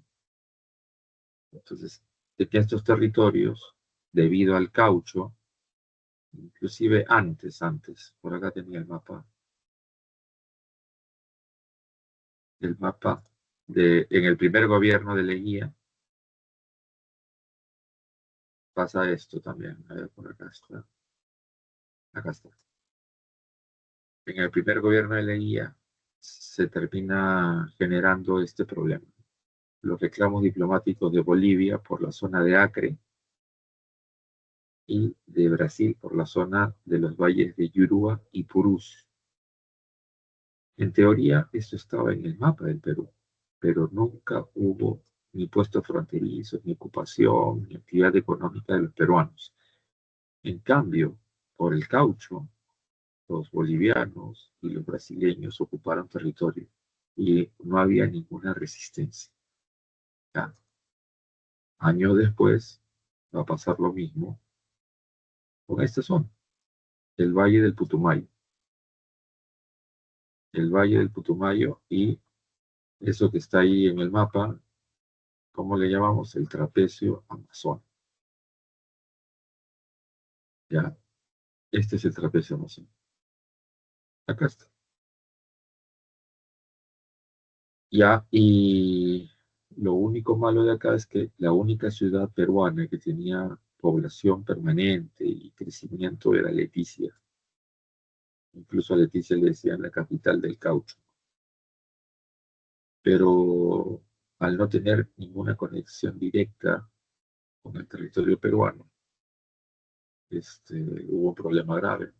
Speaker 1: Entonces, de que estos territorios, debido al caucho, inclusive por acá tenía el mapa en el primer gobierno de Leguía, pasa esto también. A ver, por acá está. Acá está. En el primer gobierno de Leguía se termina generando este problema. Los reclamos diplomáticos de Bolivia por la zona de Acre y de Brasil por la zona de los valles de Yurúa y Purús. En teoría, esto estaba en el mapa del Perú, pero nunca hubo ni puestos fronterizos, ni ocupación, ni actividad económica de los peruanos. En cambio, por el caucho, los bolivianos y los brasileños ocuparon territorio y no había ninguna resistencia. Ya, años después va a pasar lo mismo con esta zona, el Valle del Putumayo. El Valle del Putumayo y eso que está ahí en el mapa, ¿cómo le llamamos? El trapecio amazónico. Ya, este es el trapecio amazónico. Acá está. Ya, y lo único malo de acá es que la única ciudad peruana que tenía población permanente y crecimiento era Leticia. Incluso a Leticia le decían la capital del caucho. Pero al no tener ninguna conexión directa con el territorio peruano, hubo un problema grave.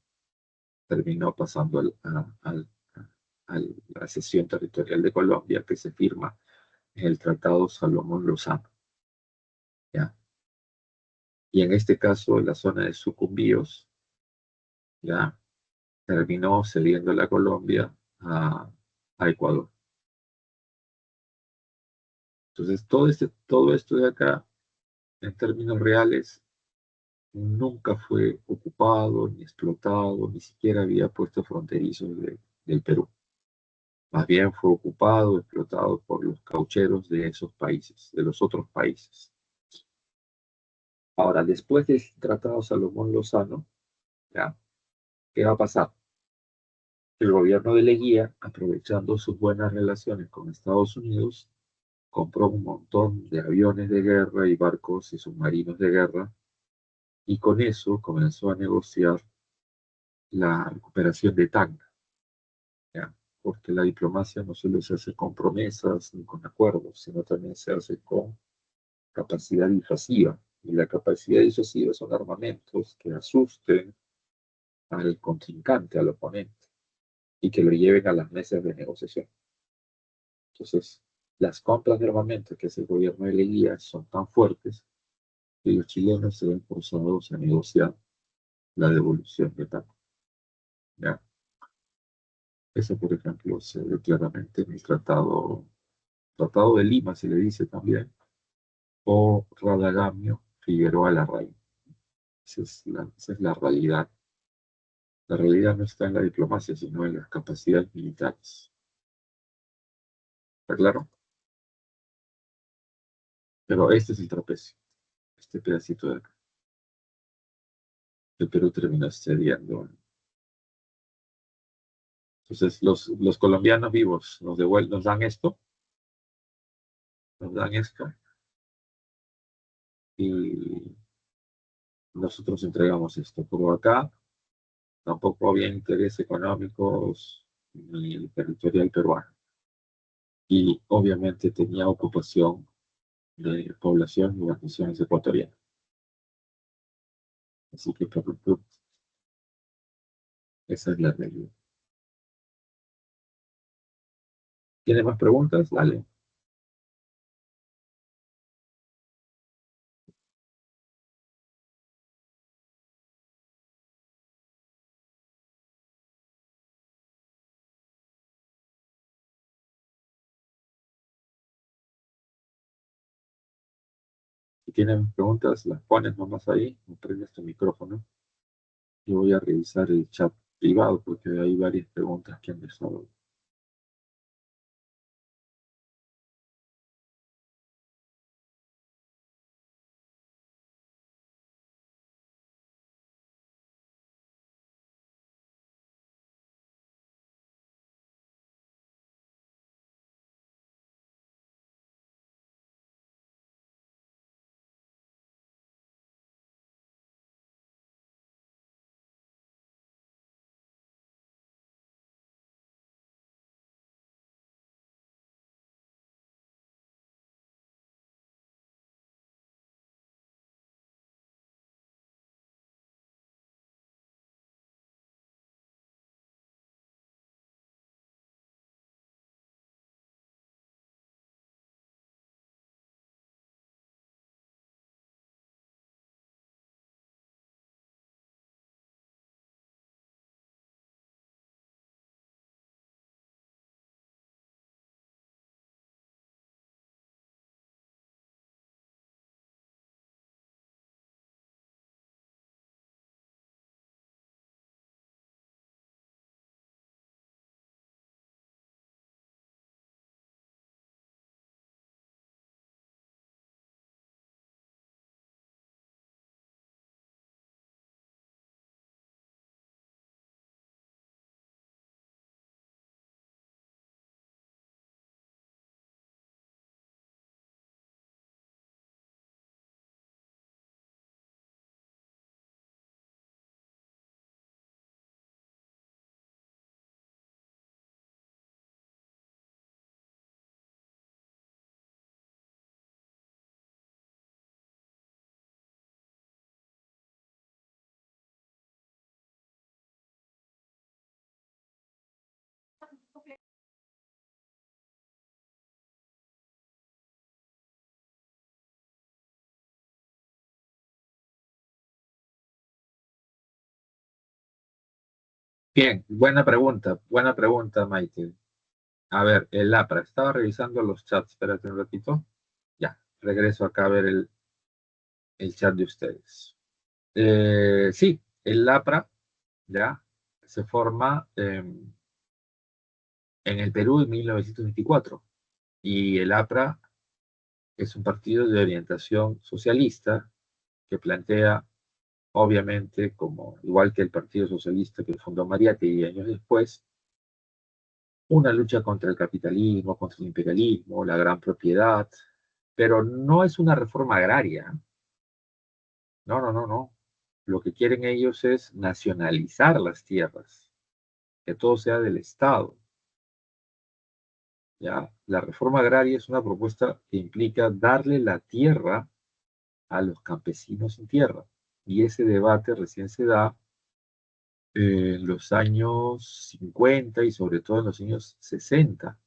Speaker 1: Terminó pasando a la cesión territorial de Colombia que se firma en el Tratado Salomón-Lozano. ¿Ya? Y en este caso, la zona de Sucumbíos, ya terminó cediendo la Colombia a Ecuador. Entonces, todo esto de acá, en términos reales, nunca fue ocupado ni explotado, ni siquiera había puestos fronterizos del Perú. Más bien fue ocupado, explotado por los caucheros de esos países, de los otros países. Ahora, después del Tratado Salomón-Lozano, ¿ya? ¿Qué va a pasar? El gobierno de Leguía, aprovechando sus buenas relaciones con Estados Unidos, compró un montón de aviones de guerra y barcos y submarinos de guerra, y con eso comenzó a negociar la recuperación de Tacna, ¿ya? Porque la diplomacia no solo se hace con promesas ni con acuerdos, sino también se hace con capacidad disuasiva. Y la capacidad disuasiva son armamentos que asusten al contrincante, al oponente, y que lo lleven a las mesas de negociación. Entonces, las compras de armamento que hace el gobierno de Leguía son tan fuertes que los chilenos se ven forzados a negociar la devolución de Taco. ¿Ya? Eso, por ejemplo, se ve claramente en el Tratado de Lima, se le dice también, o Radagamio Figueroa Larraín. Esa es la realidad. La realidad no está en la diplomacia, sino en las capacidades militares. ¿Está claro? Pero este es el trapecio, este pedacito de acá. El Perú terminó cediendo. Entonces, los colombianos vivos nos nos dan esto, y nosotros entregamos esto. Pero acá tampoco había intereses económicos ni territorial peruano. Y obviamente tenía ocupación de población y guarniciones ecuatorianas. Así que esa es la realidad. ¿Tiene más preguntas? Dale. Si tienen preguntas, las pones nomás ahí, o prendes tu micrófono. Y voy a revisar el chat privado porque hay varias preguntas que han dejado. Bien, buena pregunta, Maite. A ver, el APRA, estaba revisando los chats, espérate un ratito. Ya, regreso acá a ver el chat de ustedes. Sí, el APRA, ya, se forma en el Perú en 1924 y el APRA es un partido de orientación socialista que plantea, obviamente, como igual que el Partido Socialista que fundó Mariátegui años después, una lucha contra el capitalismo, contra el imperialismo, la gran propiedad, pero no es una reforma agraria. No, no, no, no. Lo que quieren ellos es nacionalizar las tierras, que todo sea del Estado. ¿Ya? La reforma agraria es una propuesta que implica darle la tierra a los campesinos sin tierra. Y ese debate recién se da en los años 50 y sobre todo en los años 60,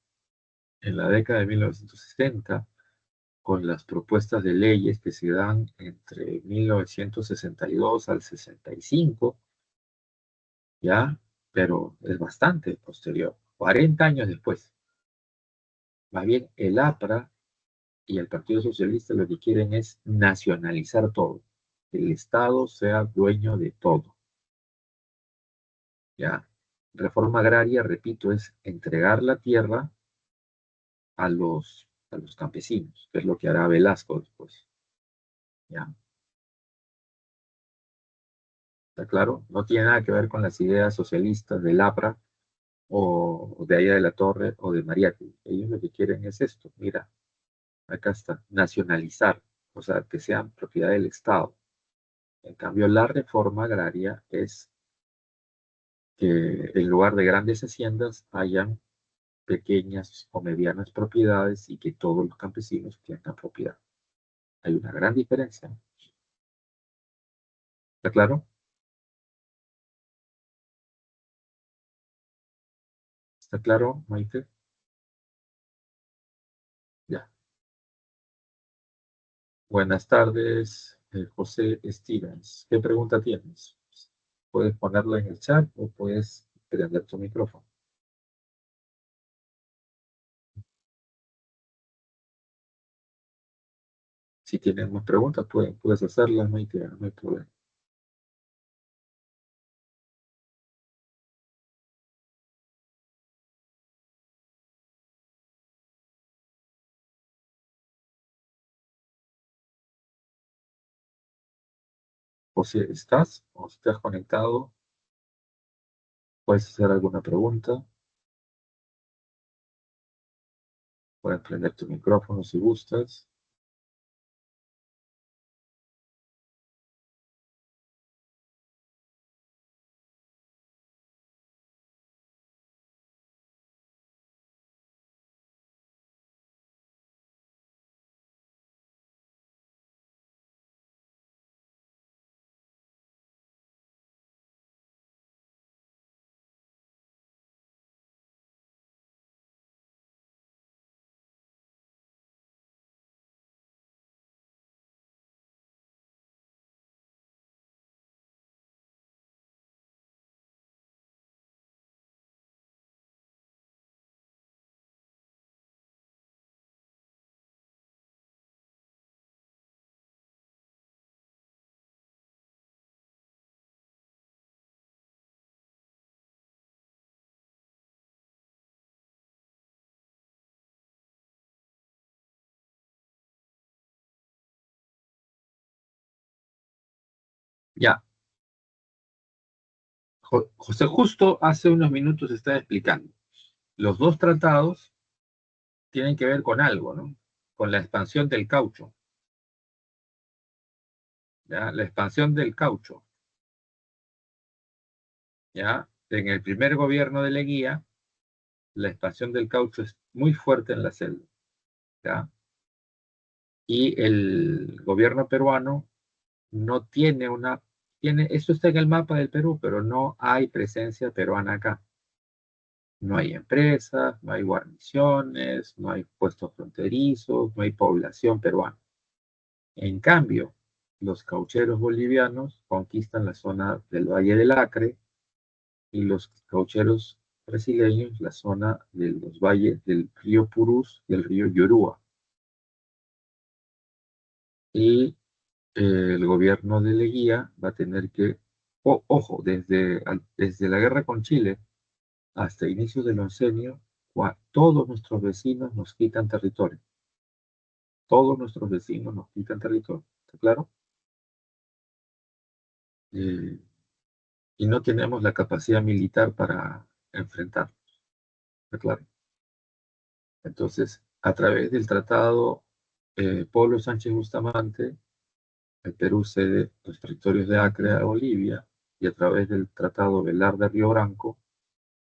Speaker 1: en la década de 1960, con las propuestas de leyes que se dan entre 1962 al 65, ¿ya? Pero es bastante posterior, 40 años después. Más bien, el APRA y el Partido Socialista lo que quieren es nacionalizar todo, que el Estado sea dueño de todo, ¿ya? Reforma agraria, repito, es entregar la tierra a los campesinos, que es lo que hará Velasco después, ¿ya? ¿Está claro? No tiene nada que ver con las ideas socialistas del APRA o de Aya de la Torre o de Mariátegui. Ellos lo que quieren es esto, mira, acá está, nacionalizar, o sea, que sean propiedad del Estado. En cambio, la reforma agraria es que en lugar de grandes haciendas hayan pequeñas o medianas propiedades y que todos los campesinos tengan propiedad. Hay una gran diferencia. ¿Está claro? ¿Está claro, Maite? Ya. Buenas tardes, José Stevens. ¿Qué pregunta tienes? Puedes ponerla en el chat o puedes prender tu micrófono. Si tienes más preguntas, puedes hacerlas, Maite, no hay problema. O si estás o si estás conectado, puedes hacer alguna pregunta, puedes prender tu micrófono si gustas. Ya, José justo hace unos minutos estaba explicando. Los dos tratados tienen que ver con algo, ¿no? Con la expansión del caucho, ¿ya? La expansión del caucho, ¿ya? En el primer gobierno de Leguía, la expansión del caucho es muy fuerte en la selva, ¿ya? Y el gobierno peruano no tiene esto está en el mapa del Perú, pero no hay presencia peruana acá. No hay empresas, no hay guarniciones, no hay puestos fronterizos, no hay población peruana. En cambio, los caucheros bolivianos conquistan la zona del Valle del Acre, y los caucheros brasileños la zona de los valles del río Purús y el río Yorua. Y el gobierno de Leguía va a tener que, ojo, desde la guerra con Chile hasta inicios del oncenio, todos nuestros vecinos nos quitan territorio. Todos nuestros vecinos nos quitan territorio. ¿Está claro? Eh, y no tenemos la capacidad militar para enfrentarlos. ¿Está claro? Entonces, a través del tratado Polo Sánchez Bustamante, el Perú cede los territorios de Acre a Bolivia, y a través del tratado Velar de Río Branco,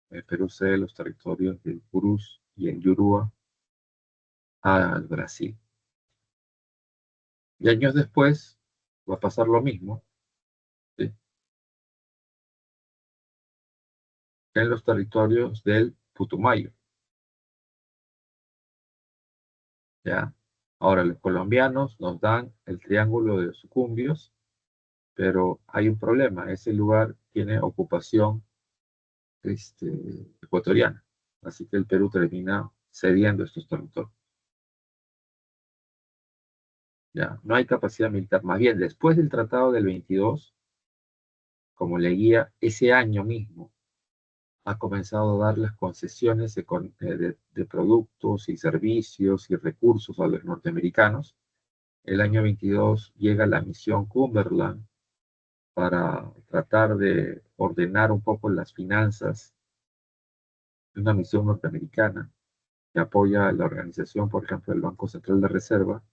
Speaker 1: el Perú cede los territorios del Purús y el Yurúa al Brasil. Y años después va a pasar lo mismo, ¿sí?, en los territorios del Putumayo. ¿Ya? Ahora, los colombianos nos dan el triángulo de Sucumbios, pero hay un problema. Ese lugar tiene ocupación ecuatoriana. Así que el Perú termina cediendo estos territorios. ¿Ya? No hay capacidad militar. Más bien, después del Tratado del 22, como Leguía, ese año mismo ha comenzado a dar las concesiones de productos y servicios y recursos a los norteamericanos. El año 22 llega la misión Cumberland para tratar de ordenar un poco las finanzas de una misión norteamericana que apoya a la organización, por ejemplo, del Banco Central de Reserva.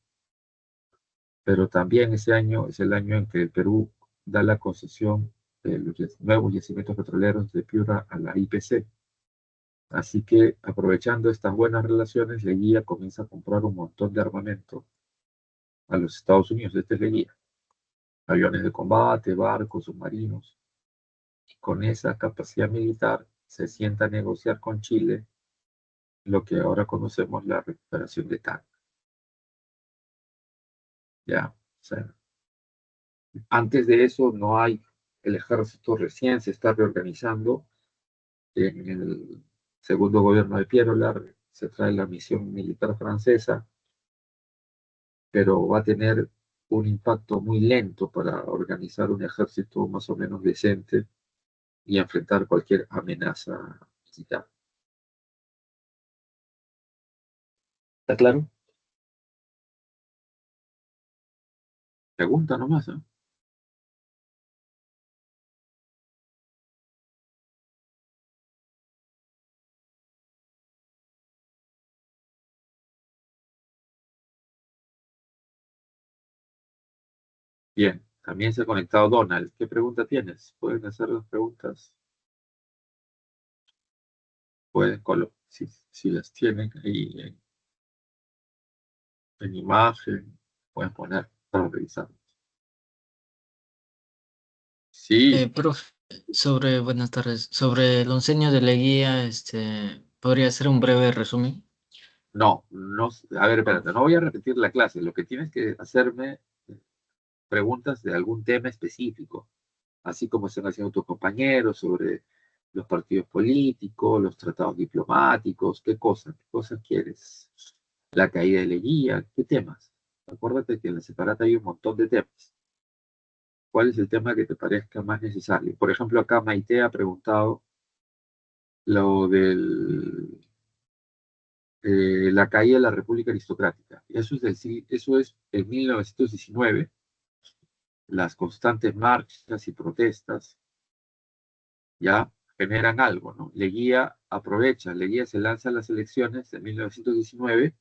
Speaker 1: Pero también ese año es el año en que el Perú da la concesión de los nuevos yacimientos petroleros de Piura a la IPC. Así que, aprovechando estas buenas relaciones, Leguía comienza a comprar un montón de armamento a los Estados Unidos. Este es Leguía: aviones de combate, barcos, submarinos. Y con esa capacidad militar se sienta a negociar con Chile lo que ahora conocemos la recuperación de Tacna. Ya, o sea, antes de eso no hay, el ejército recién se está reorganizando. En el segundo gobierno de Pierola se trae la misión militar francesa, pero va a tener un impacto muy lento para organizar un ejército más o menos decente y enfrentar cualquier amenaza militar. ¿Está claro? Pregunta nomás, ¿eh? Bien, también se ha conectado Donald. ¿Qué pregunta tienes? Pueden hacer las preguntas. Pueden si las tienen ahí en imagen, pueden poner para revisar. Sí,
Speaker 3: Profe, buenas tardes, sobre el oncenio de Leguía, ¿podría hacer un breve resumen?
Speaker 1: no, no. A ver, espérate, no voy a repetir la clase. Lo que tienes que hacerme preguntas de algún tema específico, así como están haciendo tus compañeros sobre los partidos políticos, los tratados diplomáticos. ¿Qué cosas quieres? La caída de Leguía, ¿qué temas? Acuérdate que en la separata hay un montón de temas. ¿Cuál es el tema que te parezca más necesario? Por ejemplo, acá Maite ha preguntado lo del la caída de la República Aristocrática. Eso es en 1919, las constantes marchas y protestas ya generan algo, ¿no? Leguía se lanza a las elecciones en 1919,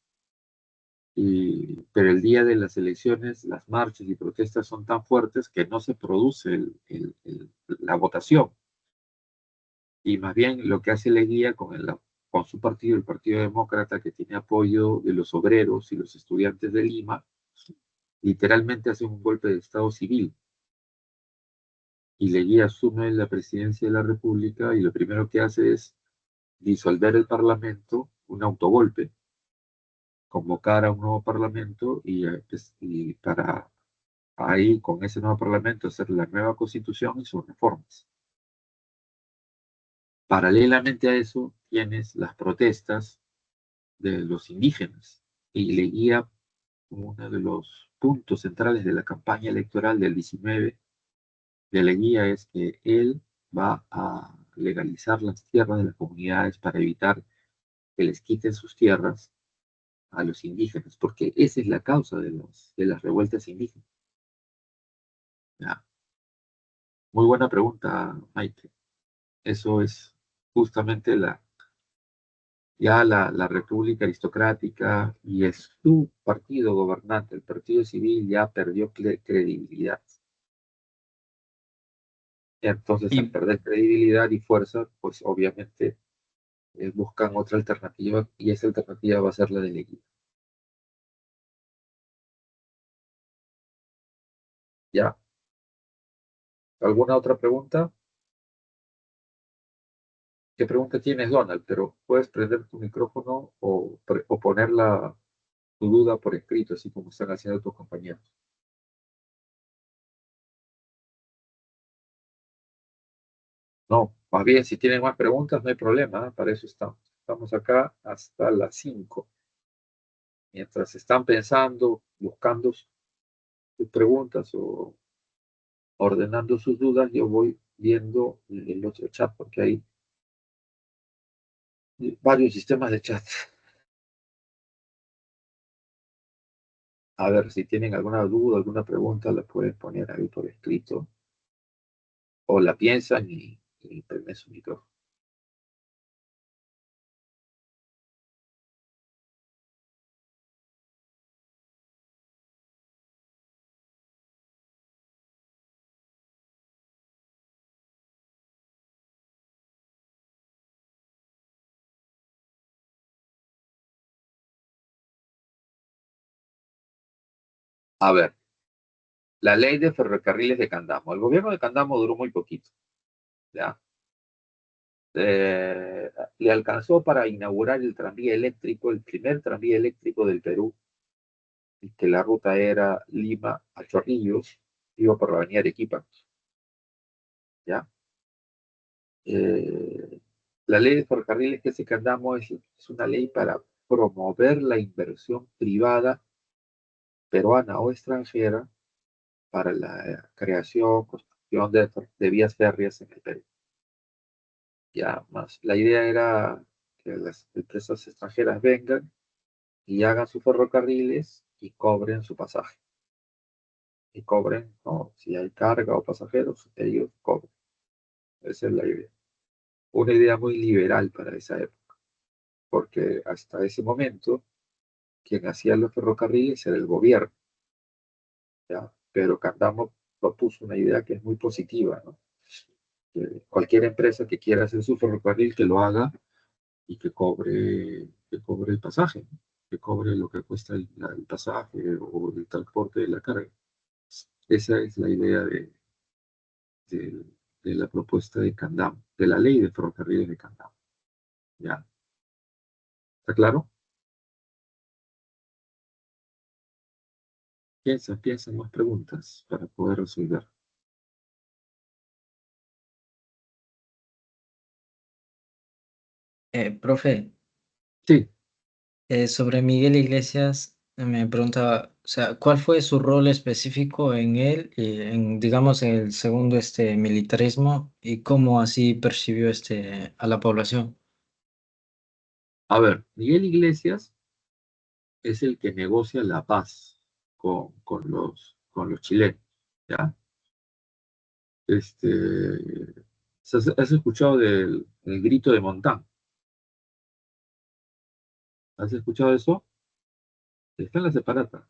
Speaker 1: pero el día de las elecciones las marchas y protestas son tan fuertes que no se produce la votación. Y más bien lo que hace Leguía con su partido, el Partido Demócrata, que tiene apoyo de los obreros y los estudiantes de Lima, literalmente hace un golpe de Estado civil. Y Leguía asume la presidencia de la República y lo primero que hace es disolver el Parlamento, un autogolpe, convocar a un nuevo Parlamento y para ahí, con ese nuevo Parlamento, hacer la nueva Constitución y sus reformas. Paralelamente a eso, tienes las protestas de los indígenas. Y Leguía, uno de los puntos centrales de la campaña electoral del 19 de Leguía es que él va a legalizar las tierras de las comunidades para evitar que les quiten sus tierras a los indígenas, porque esa es la causa de las revueltas indígenas. Ya. Muy buena pregunta, Maite. Eso es justamente la república aristocrática y es su partido gobernante, el partido civil ya perdió credibilidad. Entonces, al
Speaker 3: Y,
Speaker 1: perder credibilidad y fuerza, pues obviamente buscan otra alternativa y esa alternativa va a ser la de Leguía. ¿Ya? ¿Alguna otra pregunta? ¿Qué pregunta tienes, Donald? Pero puedes prender tu micrófono o poner tu duda por escrito, así como están haciendo tus compañeros. No, más bien, si tienen más preguntas, no hay problema, ¿eh? Para eso estamos. Estamos acá hasta las 5. Mientras están pensando, buscando sus preguntas o ordenando sus dudas, yo voy viendo el otro chat porque hay varios sistemas de chat. A ver, si tienen alguna duda, alguna pregunta, la pueden poner ahí por escrito o la piensan y prenden su micrófono. A ver, la ley de ferrocarriles de Candamo. El gobierno de Candamo duró muy poquito, ¿ya? Le alcanzó para inaugurar el tranvía eléctrico, el primer tranvía eléctrico del Perú, y que la ruta era Lima a Chorrillos, iba por la avenida Arequipa, ¿ya? Eh, la ley de ferrocarriles que se Candamo es una ley para promover la inversión privada peruana o extranjera para la creación, construcción de vías férreas en el Perú. Ya más, la idea era que las empresas extranjeras vengan y hagan sus ferrocarriles y cobren su pasaje. Y cobren, ¿no? Si hay carga o pasajeros, ellos cobran. Esa es la idea. Una idea muy liberal para esa época, porque hasta ese momento quien hacía los ferrocarriles era el gobierno, ¿ya? Pero Candamo propuso una idea que es muy positiva, ¿no? Que cualquier empresa que quiera hacer su ferrocarril, que lo haga y que cobre el pasaje, ¿no? Que cobre lo que cuesta el pasaje o el transporte de la carga. Esa es la idea de, de la propuesta de Candamo, de la ley de ferrocarriles de Candamo. ¿Ya? ¿Está claro? Piensa en más preguntas para poder resolver.
Speaker 3: profe,
Speaker 1: Sí,
Speaker 3: sobre Miguel Iglesias, me preguntaba, o sea, ¿cuál fue su rol específico en él, y en, digamos, en el segundo militarismo y cómo así percibió a la población?
Speaker 1: a ver, Miguel Iglesias es el que negocia la paz con los chilenos, ¿ya? ¿Has escuchado del grito de Montán? ¿Has escuchado eso? Está en la separata.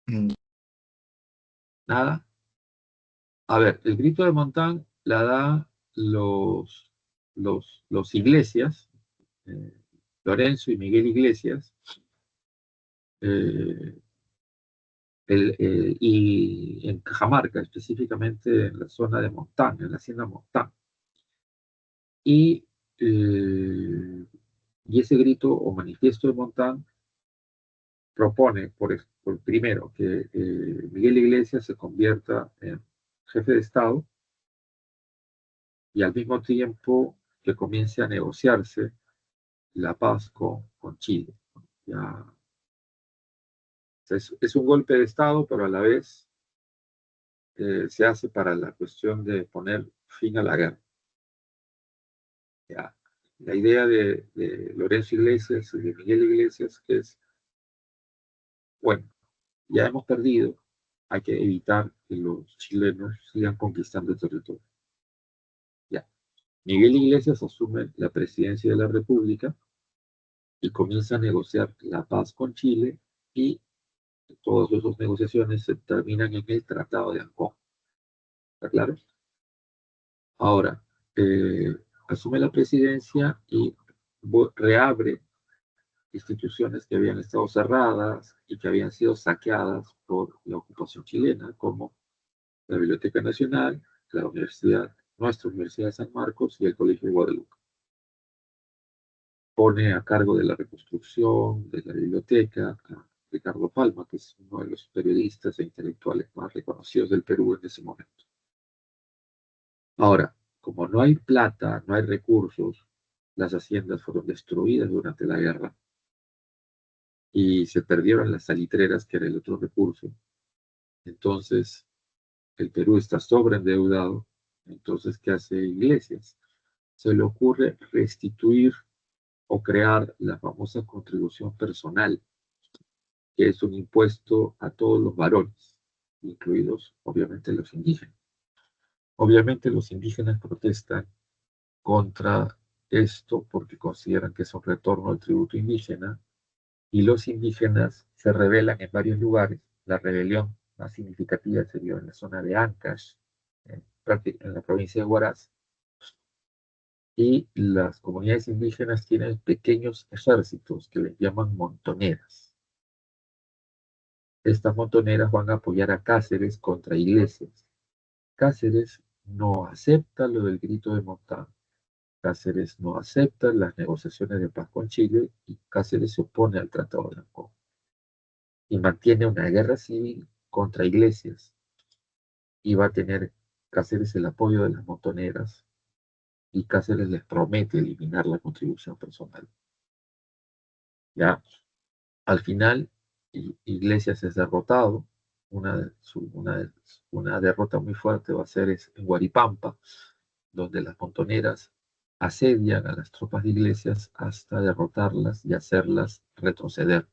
Speaker 3: Mm.
Speaker 1: Nada. A ver, el grito de Montán la da los Iglesias, eh, Lorenzo y Miguel Iglesias, eh, y en Cajamarca, específicamente en la zona de Montán, en la hacienda Montán. Y, eh, y ese grito o manifiesto de Montán propone, primero, que Miguel Iglesias se convierta en jefe de Estado y al mismo tiempo que comience a negociarse la paz con Chile. Ya, es un golpe de Estado, pero a la vez se hace para la cuestión de poner fin a la guerra. Ya. La idea de Lorenzo Iglesias y de Miguel Iglesias es, bueno, ya hemos perdido, hay que evitar que los chilenos sigan conquistando el territorio. Ya. Miguel Iglesias asume la presidencia de la República y comienza a negociar la paz con Chile y todas esas negociaciones se terminan en el Tratado de Ancón. ¿Está claro? Ahora, eh, asume la presidencia y reabre instituciones que habían estado cerradas y que habían sido saqueadas por la ocupación chilena, como la Biblioteca Nacional, la Universidad, nuestra Universidad de San Marcos y el Colegio de Guadalupe. Pone a cargo de la reconstrucción de la biblioteca a Ricardo Palma, que es uno de los periodistas e intelectuales más reconocidos del Perú en ese momento. Ahora, como no hay plata, no hay recursos, las haciendas fueron destruidas durante la guerra y se perdieron las salitreras, que era el otro recurso. Entonces, el Perú está sobreendeudado. Entonces, ¿qué hace Iglesias? Se le ocurre restituir o crear la famosa contribución personal, que es un impuesto a todos los varones, incluidos obviamente los indígenas. Obviamente los indígenas protestan contra esto porque consideran que es un retorno al tributo indígena y los indígenas se rebelan en varios lugares. La rebelión más significativa se dio en la zona de Ancash, en la provincia de Huaraz, y las comunidades indígenas tienen pequeños ejércitos que les llaman montoneras. Estas montoneras van a apoyar a Cáceres contra Iglesias. Cáceres no acepta lo del grito de Montán. Cáceres no acepta las negociaciones de paz con Chile y Cáceres se opone al Tratado de Ancón y mantiene una guerra civil contra Iglesias y va a tener Cáceres el apoyo de las montoneras y Cáceres les promete eliminar la contribución personal. Ya, al final, Iglesias es derrotado. Una derrota muy fuerte va a ser en Guaripampa, donde las montoneras asedian a las tropas de Iglesias hasta derrotarlas y hacerlas retroceder.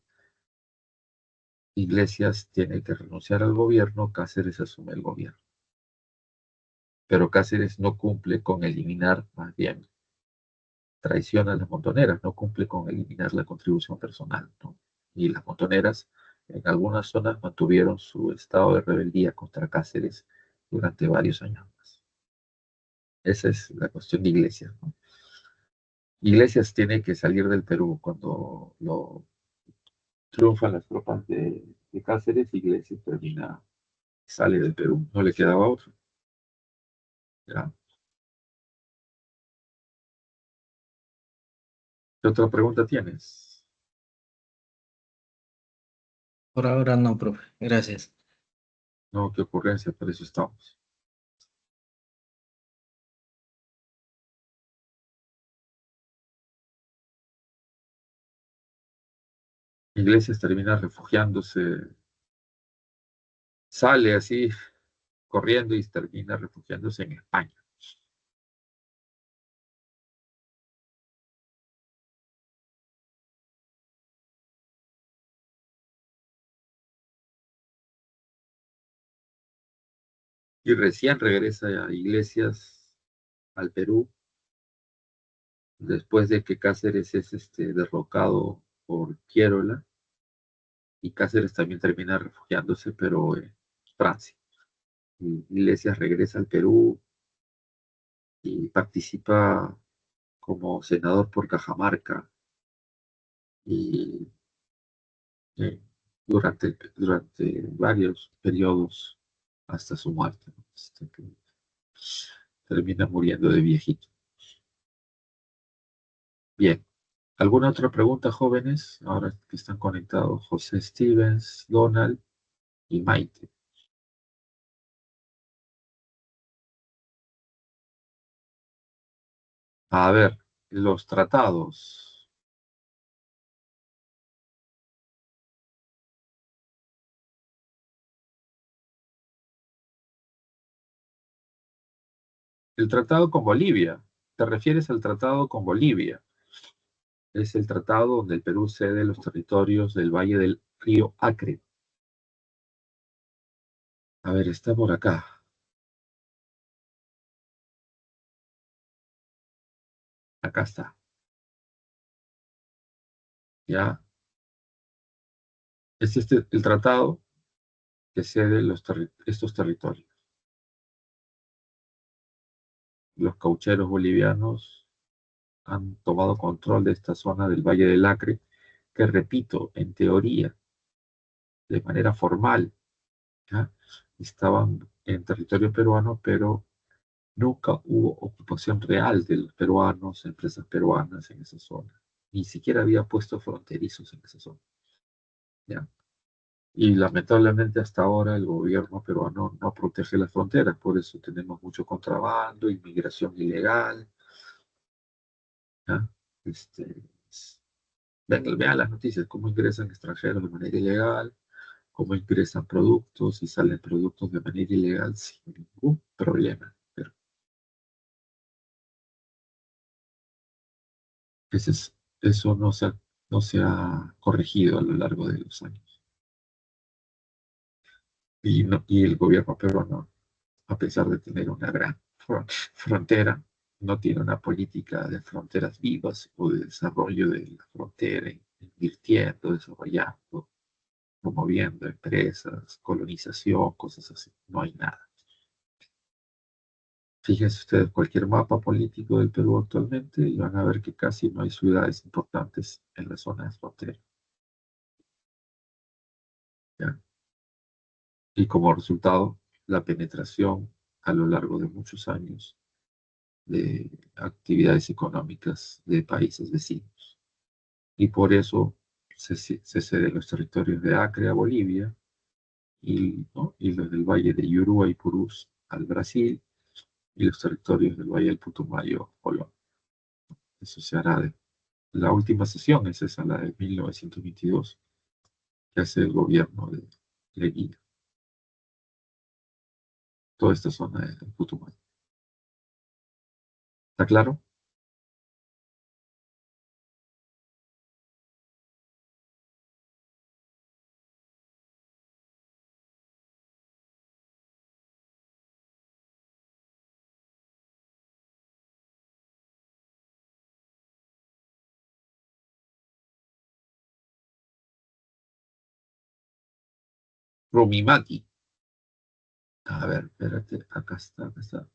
Speaker 1: Iglesias tiene que renunciar al gobierno, Cáceres asume el gobierno. Pero Cáceres no cumple con eliminar, más bien, traiciona a las montoneras, no cumple con eliminar la contribución personal, ¿no? Y las montoneras en algunas zonas mantuvieron su estado de rebeldía contra Cáceres durante varios años más. Esa es la cuestión de Iglesias, ¿no? Iglesias tiene que salir del Perú cuando lo triunfan las tropas de Cáceres, Iglesias sale del Perú, no le quedaba otro. ¿Ya? ¿Qué otra pregunta tienes?
Speaker 3: Por ahora no, profe. Gracias.
Speaker 1: No, qué ocurrencia, por eso estamos. Iglesias termina refugiándose, sale así corriendo y termina refugiándose en España. Y recién regresa a Iglesias al Perú, después de que Cáceres es derrocado por Piérola, y Cáceres también termina refugiándose, pero en Francia. Y Iglesias regresa al Perú y participa como senador por Cajamarca y eh, durante varios periodos hasta su muerte, ¿no? Hasta que termina muriendo de viejito. Bien. ¿Alguna otra pregunta, jóvenes? Ahora que están conectados José Stevens, Donald y Maite. A ver, los tratados. El tratado con Bolivia. ¿Te refieres al tratado con Bolivia? Es el tratado donde el Perú cede los territorios del Valle del Río Acre. A ver, está por acá. Acá está. Ya. Es este el tratado que cede estos territorios. Los caucheros bolivianos han tomado control de esta zona del Valle del Acre, que repito, en teoría, de manera formal, ¿ya? Estaban en territorio peruano, pero nunca hubo ocupación real de los peruanos, empresas peruanas en esa zona. Ni siquiera había puestos fronterizos en esa zona, ¿ya? Y lamentablemente hasta ahora el gobierno peruano no protege las fronteras, por eso tenemos mucho contrabando, inmigración ilegal, ¿ya? Este, vean las noticias, cómo ingresan extranjeros de manera ilegal, cómo ingresan productos y salen productos de manera ilegal sin ningún problema. Pero eso no se ha corregido a lo largo de los años. Y el gobierno peruano, a pesar de tener una gran frontera, no tiene una política de fronteras vivas o de desarrollo de la frontera, invirtiendo, desarrollando, promoviendo empresas, colonización, cosas así. No hay nada. Fíjense ustedes cualquier mapa político del Perú actualmente y van a ver que casi no hay ciudades importantes en la zona de frontera, ¿ya? Y como resultado, la penetración a lo largo de muchos años de actividades económicas de países vecinos. Y por eso se ceden los territorios de Acre a Bolivia y, ¿no? y los del Valle de Yurua y Purús al Brasil y los territorios del Valle del Putumayo a Colombia. Eso se hará la última sesión, es esa, la de 1922, que hace el gobierno de Leguía, toda esta zona de Putumayo. ¿Está claro? Rumimaki. A ver, espérate, acá está, acá está.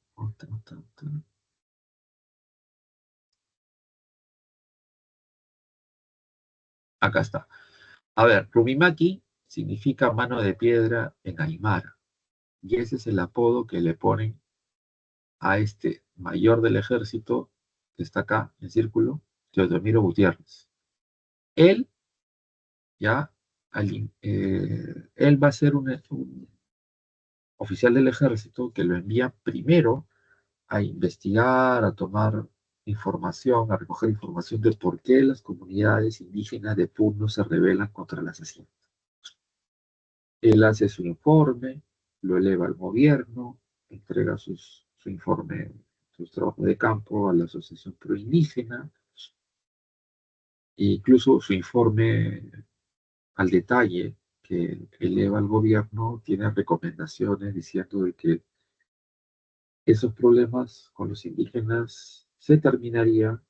Speaker 1: Acá está. A ver, Rumimaki significa mano de piedra en Aymara. Y ese es el apodo que le ponen a este mayor del ejército, que está acá en círculo, Teodomiro Gutiérrez. Él, ya, él va a ser un oficial del ejército que lo envía primero a investigar, a tomar información, a recoger información de por qué las comunidades indígenas de Puno se rebelan contra las haciendas. Él hace su informe, lo eleva al gobierno, entrega su informe, sus trabajos de campo a la Asociación Proindígena, e incluso su informe al detalle que eleva al gobierno tiene recomendaciones diciendo de que esos problemas con los indígenas se terminarían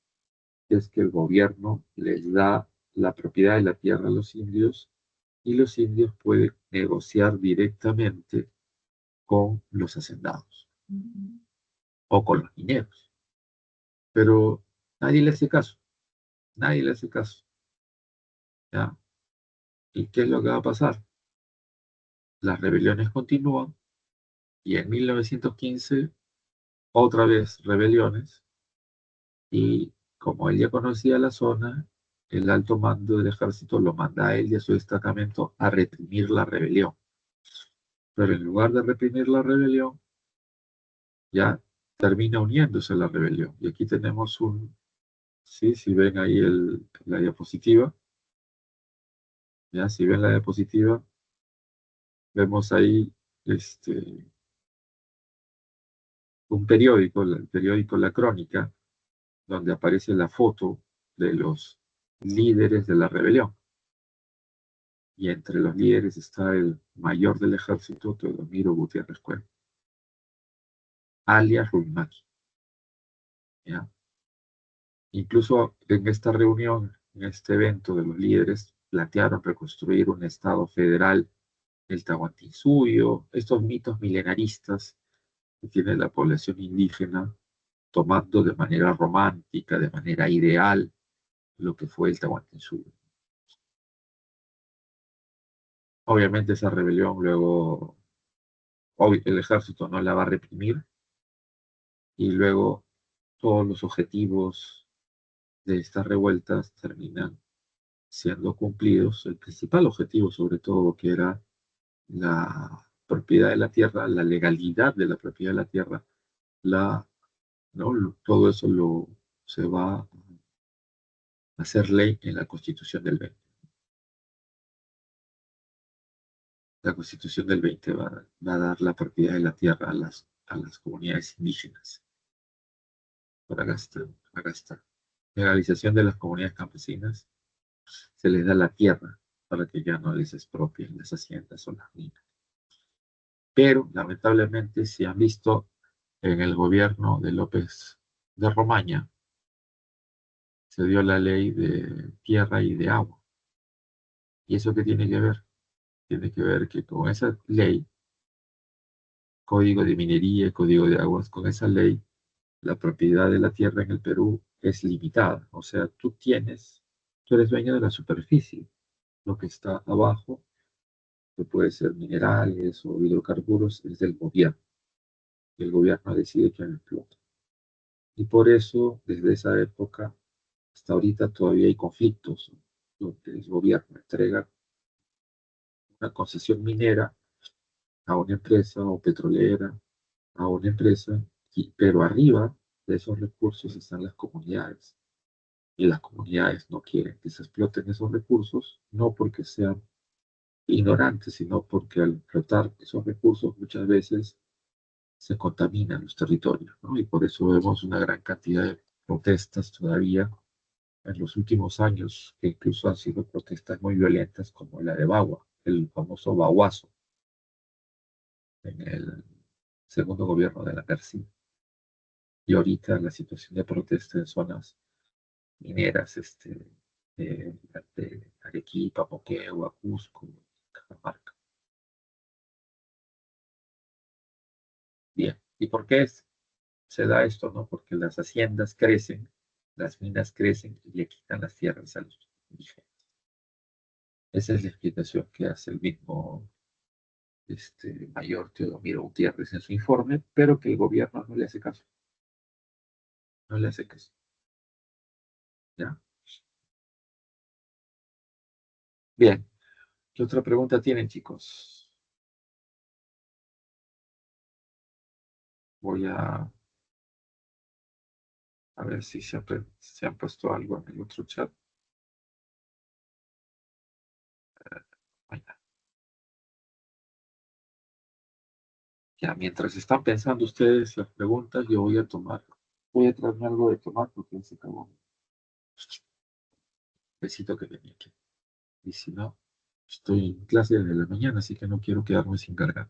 Speaker 1: si es que el gobierno les da la propiedad de la tierra a los indios y los indios pueden negociar directamente con los hacendados o con los mineros. Pero nadie le hace caso, nadie le hace caso, ¿ya? ¿Y qué es lo que va a pasar? Las rebeliones continúan y en 1915 otra vez rebeliones y como él ya conocía la zona, el alto mando del ejército lo manda a él y a su destacamento a reprimir la rebelión. Pero en lugar de reprimir la rebelión, ya termina uniéndose a la rebelión. Y aquí tenemos sí, si ven ahí la diapositiva, ya, si ven la diapositiva, vemos ahí un periódico, el periódico La Crónica, donde aparece la foto de los líderes de la rebelión. Y entre los líderes está el mayor del ejército, Teodomiro Gutiérrez Cueva, alias Ruimaki. ¿Ya? Incluso en esta reunión, en este evento de los líderes, plantearon reconstruir un Estado federal, el Tahuantinsuyo, estos mitos milenaristas que tiene la población indígena, tomando de manera romántica, de manera ideal, lo que fue el Tahuantinsuyo. Obviamente esa rebelión luego, el ejército no la va a reprimir y luego todos los objetivos de estas revueltas terminan siendo cumplidos. El principal objetivo, sobre todo, que era la propiedad de la tierra, la legalidad de la propiedad de la tierra, todo eso se va a hacer ley en la Constitución del 20. La Constitución del 20 va a dar la propiedad de la tierra a las comunidades indígenas. Por acá está, acá está. Legalización de las comunidades campesinas. Se les da la tierra para que ya no les expropien las haciendas o las minas. Pero, lamentablemente, si han visto en el gobierno de López de Romaña, se dio la ley de tierra y de agua. ¿Y eso qué tiene que ver? Tiene que ver que con esa ley, Código de Minería, Código de Aguas, con esa ley, la propiedad de la tierra en el Perú es limitada. O sea, tú eres dueño de la superficie. Lo que está abajo, que puede ser minerales o hidrocarburos, es del gobierno. Y el gobierno decide quién explota. Y por eso, desde esa época hasta ahorita todavía hay conflictos, ¿no? Donde el gobierno entrega una concesión minera a una empresa o petrolera, a una empresa, pero arriba de esos recursos están las comunidades. Y las comunidades no quieren que se exploten esos recursos, no porque sean ignorantes, sino porque al explotar esos recursos muchas veces se contaminan los territorios, ¿no? Y por eso vemos una gran cantidad de protestas todavía en los últimos años, que incluso han sido protestas muy violentas, como la de Bagua, el famoso Baguazo, en el segundo gobierno de la García. Y ahorita la situación de protesta en zonas mineras, de Arequipa, Moquegua, Cusco, Cajamarca. Bien, ¿y por qué se da esto? ¿No? Porque las haciendas crecen, las minas crecen y le quitan las tierras a los indígenas. Esa es la explicación que hace el mismo mayor Teodomiro Gutiérrez en su informe, pero que el gobierno no le hace caso. No le hace caso. ¿Ya? Bien. ¿Qué otra pregunta tienen, chicos? Voy a ver si se han puesto algo en el otro chat. Ahí está. Ya, mientras están pensando ustedes las preguntas, yo voy a traerme algo de tomar porque se acabó un besito que tenía aquí. Y si no, estoy en clase desde la mañana, así que no quiero quedarme sin cargar.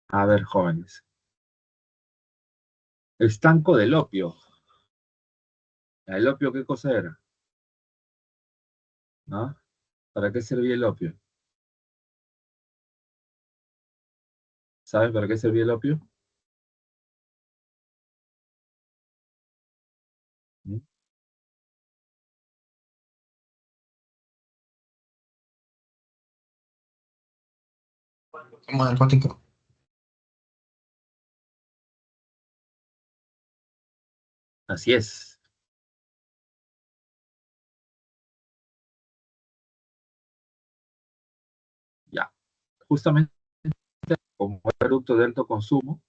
Speaker 1: A ver, jóvenes. Estanco del opio. ¿El opio qué cosa era? ¿No? ¿Para qué servía el opio? ¿Sabes para qué servía el opio? ¿Mm?
Speaker 2: Como narcótico.
Speaker 1: Así es. Ya. Justamente como producto de alto consumo,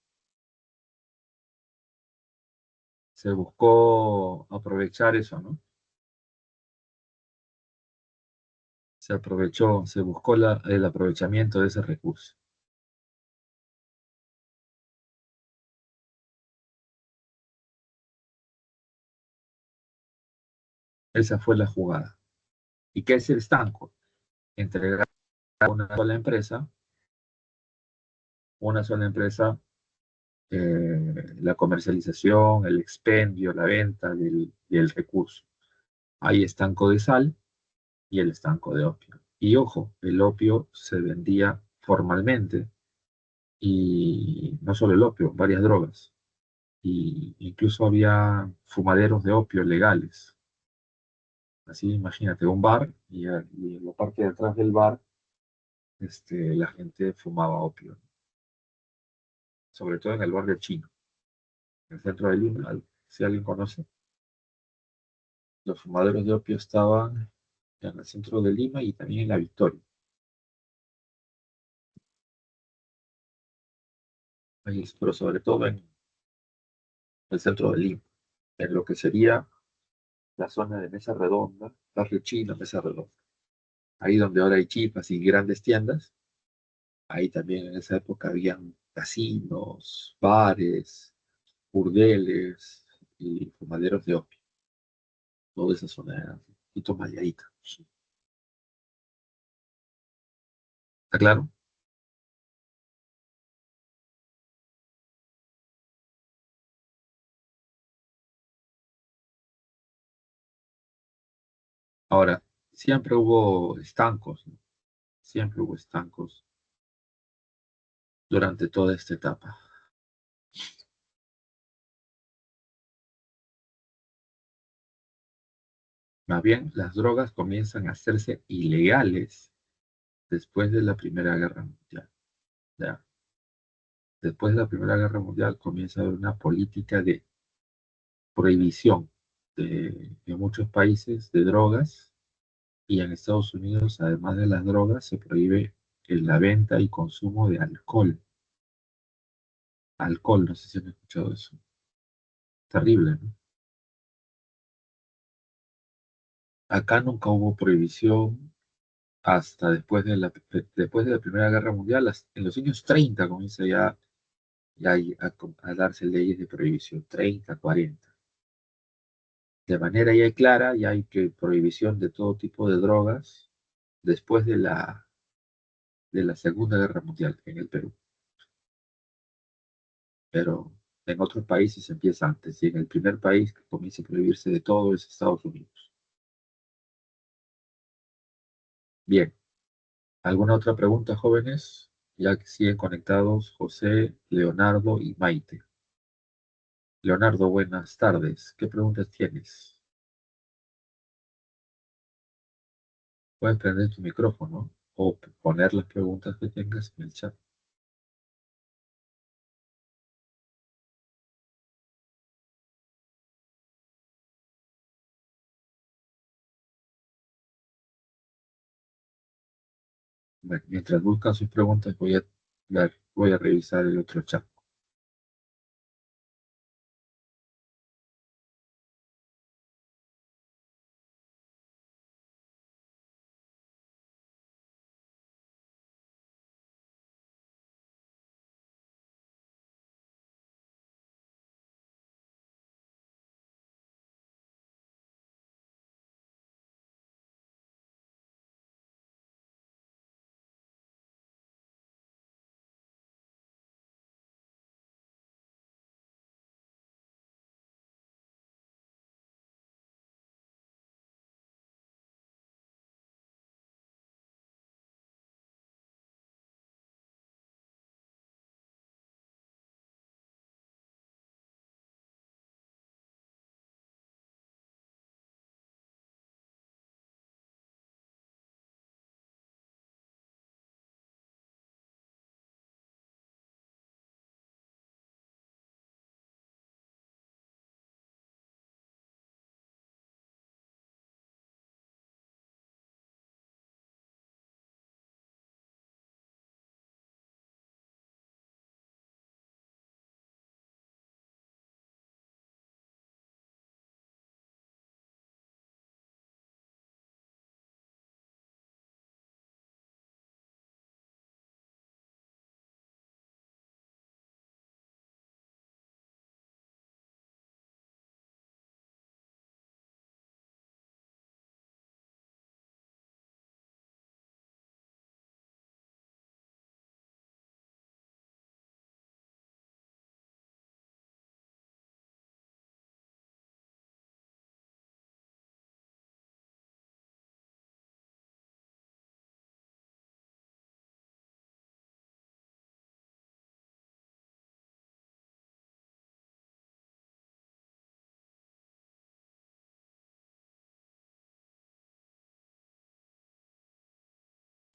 Speaker 1: se buscó aprovechar eso, ¿no? Se buscó el aprovechamiento de ese recurso. Esa fue la jugada. ¿Y qué es el estanco? Entregar a una sola empresa, la comercialización, el expendio, la venta del recurso. Hay estanco de sal y el estanco de opio. Y ojo, el opio se vendía formalmente y no solo el opio, varias drogas. Y incluso había fumaderos de opio legales. Así, imagínate, un bar y en la parte de atrás del bar la gente fumaba opio, sobre todo en el barrio chino, en el centro de Lima, si alguien conoce. Los fumaderos de opio estaban en el centro de Lima y también en La Victoria, ahí, pero sobre todo en el centro de Lima, en lo que sería la zona de Mesa Redonda, barrio chino, Mesa Redonda. Ahí donde ahora hay chipas y grandes tiendas, ahí también en esa época habían casinos, bares, burdeles y fumaderos de opio. Toda esa zona era un poquito malladita. ¿Está claro? Ahora, siempre hubo estancos, ¿no? Siempre hubo estancos durante toda esta etapa. Más bien, las drogas comienzan a hacerse ilegales después de la Primera Guerra Mundial. ¿Ya? Después de la Primera Guerra Mundial comienza a haber una política de prohibición en muchos países de drogas y en Estados Unidos, además de las drogas, se prohíbe la venta y consumo de alcohol. Alcohol, no sé si han escuchado eso. Terrible, ¿no? Acá nunca hubo prohibición hasta después de la Primera Guerra Mundial. En los años 30 comienza a darse leyes de prohibición, 30, 40. De manera ya clara, ya hay prohibición de todo tipo de drogas después de la Segunda Guerra Mundial en el Perú. Pero en otros países empieza antes, y en el primer país que comienza a prohibirse de todo es Estados Unidos. Bien, ¿alguna otra pregunta, jóvenes? Ya que siguen conectados José, Leonardo y Maite. Leonardo, buenas tardes. ¿Qué preguntas tienes? Puedes prender tu micrófono o poner las preguntas que tengas en el chat. Bueno, mientras buscan sus preguntas, voy a revisar el otro chat.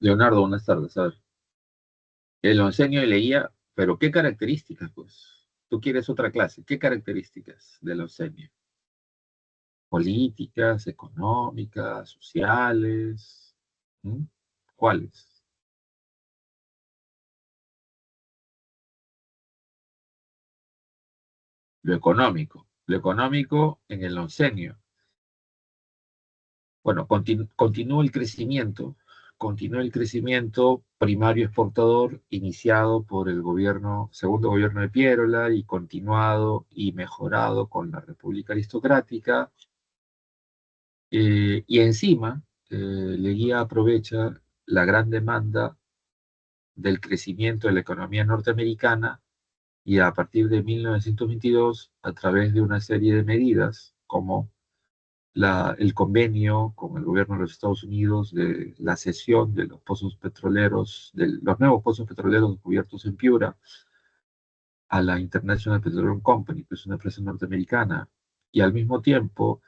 Speaker 1: Leonardo, buenas tardes. A ver, el onceño leía, pero ¿qué características, pues? Tú quieres otra clase. ¿Qué características del onceño? Políticas, económicas, sociales. ¿Mm? ¿Cuáles? Lo económico. Lo económico en el oncenio. Bueno, continúa el crecimiento primario exportador iniciado por el gobierno, segundo gobierno de Piérola y continuado y mejorado con la República Aristocrática. Y encima, Leguía aprovecha la gran demanda del crecimiento de la economía norteamericana y a partir de 1922, a través de una serie de medidas como el convenio con el gobierno de los Estados Unidos de la cesión de los pozos petroleros, de los nuevos pozos petroleros descubiertos en Piura a la International Petroleum Company, que es una empresa norteamericana, y al mismo tiempo,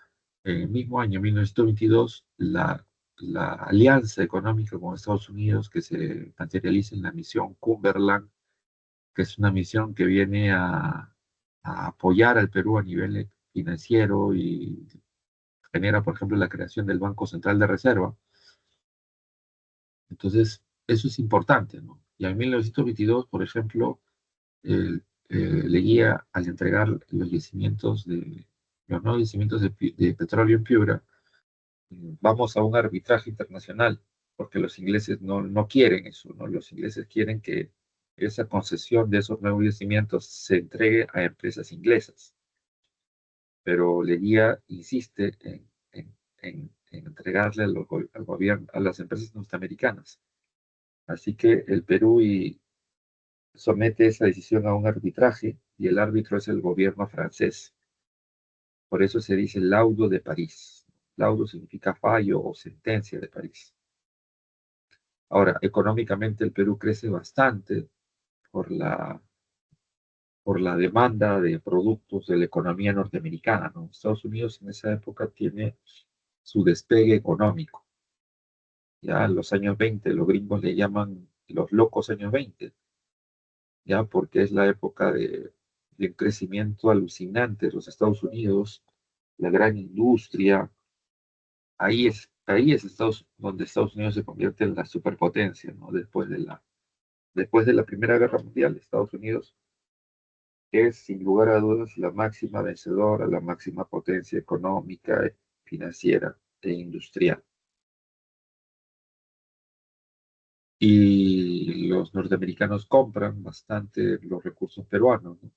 Speaker 1: en el mismo año, 1922, la alianza económica con Estados Unidos que se materializa en la misión Cumberland, que es una misión que viene a apoyar al Perú a nivel financiero y genera, por ejemplo, la creación del Banco Central de Reserva. Entonces, eso es importante, ¿no? Y en 1922, por ejemplo, Leguía, al entregar los nuevos yacimientos de petróleo en Piura, vamos a un arbitraje internacional, porque los ingleses no quieren eso, ¿no? Los ingleses quieren que esa concesión de esos nuevos yacimientos se entregue a empresas inglesas, pero Leguía insiste en entregarle al gobierno, a las empresas norteamericanas. Así que el Perú somete esa decisión a un arbitraje y el árbitro es el gobierno francés. Por eso se dice laudo de París. Laudo significa fallo o sentencia de París. Ahora, económicamente el Perú crece bastante por por la demanda de productos de la economía norteamericana, ¿no? Estados Unidos en esa época tiene su despegue económico. Ya en los años 20, los gringos le llaman los locos años 20, ya porque es la época de un crecimiento alucinante de los Estados Unidos, la gran industria. Ahí es donde Estados Unidos se convierte en la superpotencia, ¿no? Después de la Primera Guerra Mundial, Estados Unidos es sin lugar a dudas la máxima vencedora, la máxima potencia económica, financiera e industrial. Y los norteamericanos compran bastante los recursos peruanos, ¿no?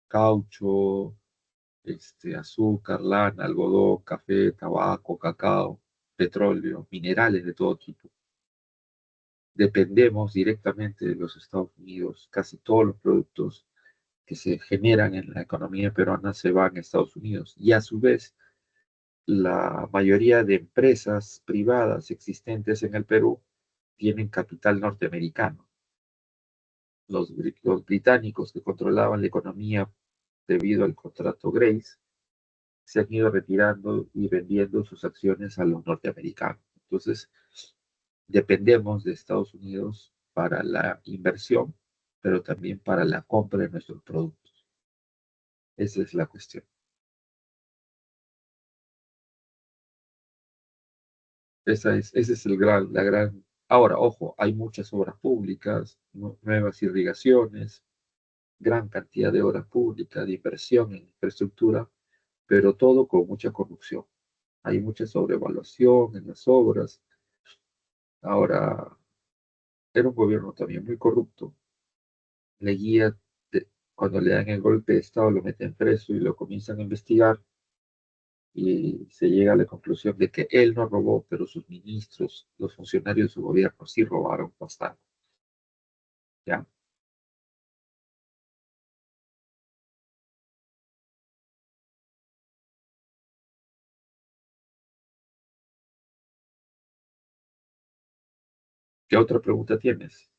Speaker 1: Caucho, azúcar, lana, algodón, café, tabaco, cacao, petróleo, minerales de todo tipo. Dependemos directamente de los Estados Unidos. Casi todos los productos que se generan en la economía peruana se van a Estados Unidos. Y a su vez, la mayoría de empresas privadas existentes en el Perú tienen capital norteamericano. Los británicos que controlaban la economía debido al contrato Grace se han ido retirando y vendiendo sus acciones a los norteamericanos. Entonces, dependemos de Estados Unidos para la inversión, pero también para la compra de nuestros productos. Esa es la cuestión. Ese es la gran. Ahora, ojo, hay muchas obras públicas, nuevas irrigaciones, gran cantidad de obras públicas, de inversión en infraestructura, pero todo con mucha corrupción. Hay mucha sobrevaluación en las obras. Ahora, era un gobierno también muy corrupto. Leguía, cuando le dan el golpe de Estado, lo meten preso y lo comienzan a investigar y se llega a la conclusión de que él no robó, pero sus ministros, los funcionarios de su gobierno, sí robaron bastante. ¿Ya? ¿Qué otra pregunta tienes?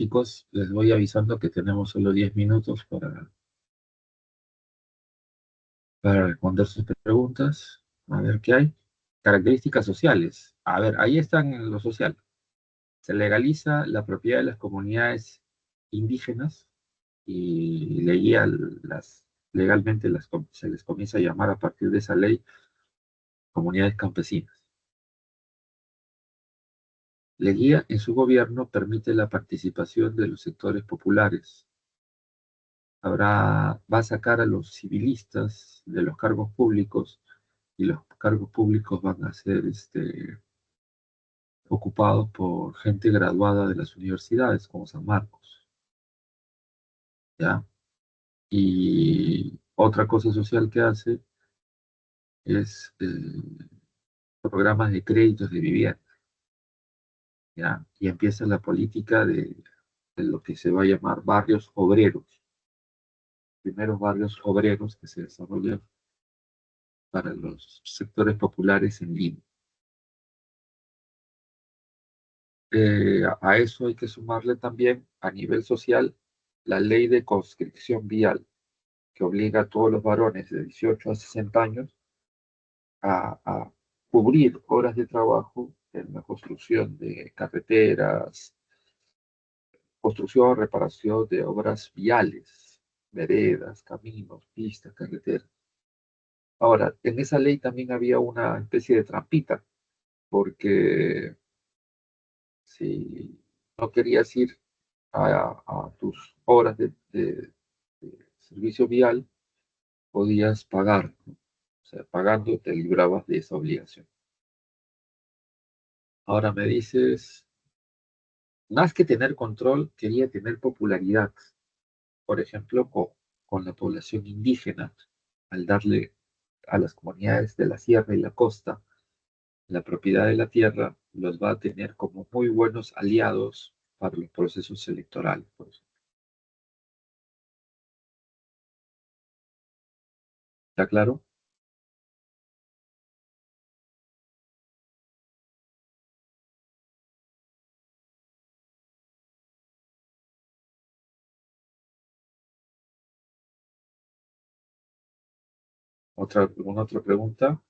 Speaker 1: Chicos, les voy avisando que tenemos solo 10 minutos para responder sus preguntas. A ver qué hay. Características sociales. A ver, ahí están en lo social. Se legaliza la propiedad de las comunidades indígenas y legalmente se les comienza a llamar a partir de esa ley comunidades campesinas. Leguía en su gobierno permite la participación de los sectores populares. Va a sacar a los civilistas de los cargos públicos y los cargos públicos van a ser ocupados por gente graduada de las universidades, como San Marcos, ¿ya? Y otra cosa social que hace es programas de créditos de vivienda, ¿ya? Y empieza la política de lo que se va a llamar barrios obreros, primeros barrios obreros que se desarrollan para los sectores populares en Lima. A eso hay que sumarle también a nivel social la ley de conscripción vial, que obliga a todos los varones de 18 a 60 años a cubrir horas de trabajo en la construcción de carreteras, construcción, reparación de obras viales, veredas, caminos, pistas, carreteras. Ahora, en esa ley también había una especie de trampita, porque si no querías ir a tus horas de servicio vial, podías pagar, ¿no? O sea, pagando te librabas de esa obligación. Ahora me dices, más que tener control, quería tener popularidad. Por ejemplo, con la población indígena, al darle a las comunidades de la sierra y la costa la propiedad de la tierra, los va a tener como muy buenos aliados para los procesos electorales, por ejemplo. ¿Está claro? ¿Alguna otra pregunta?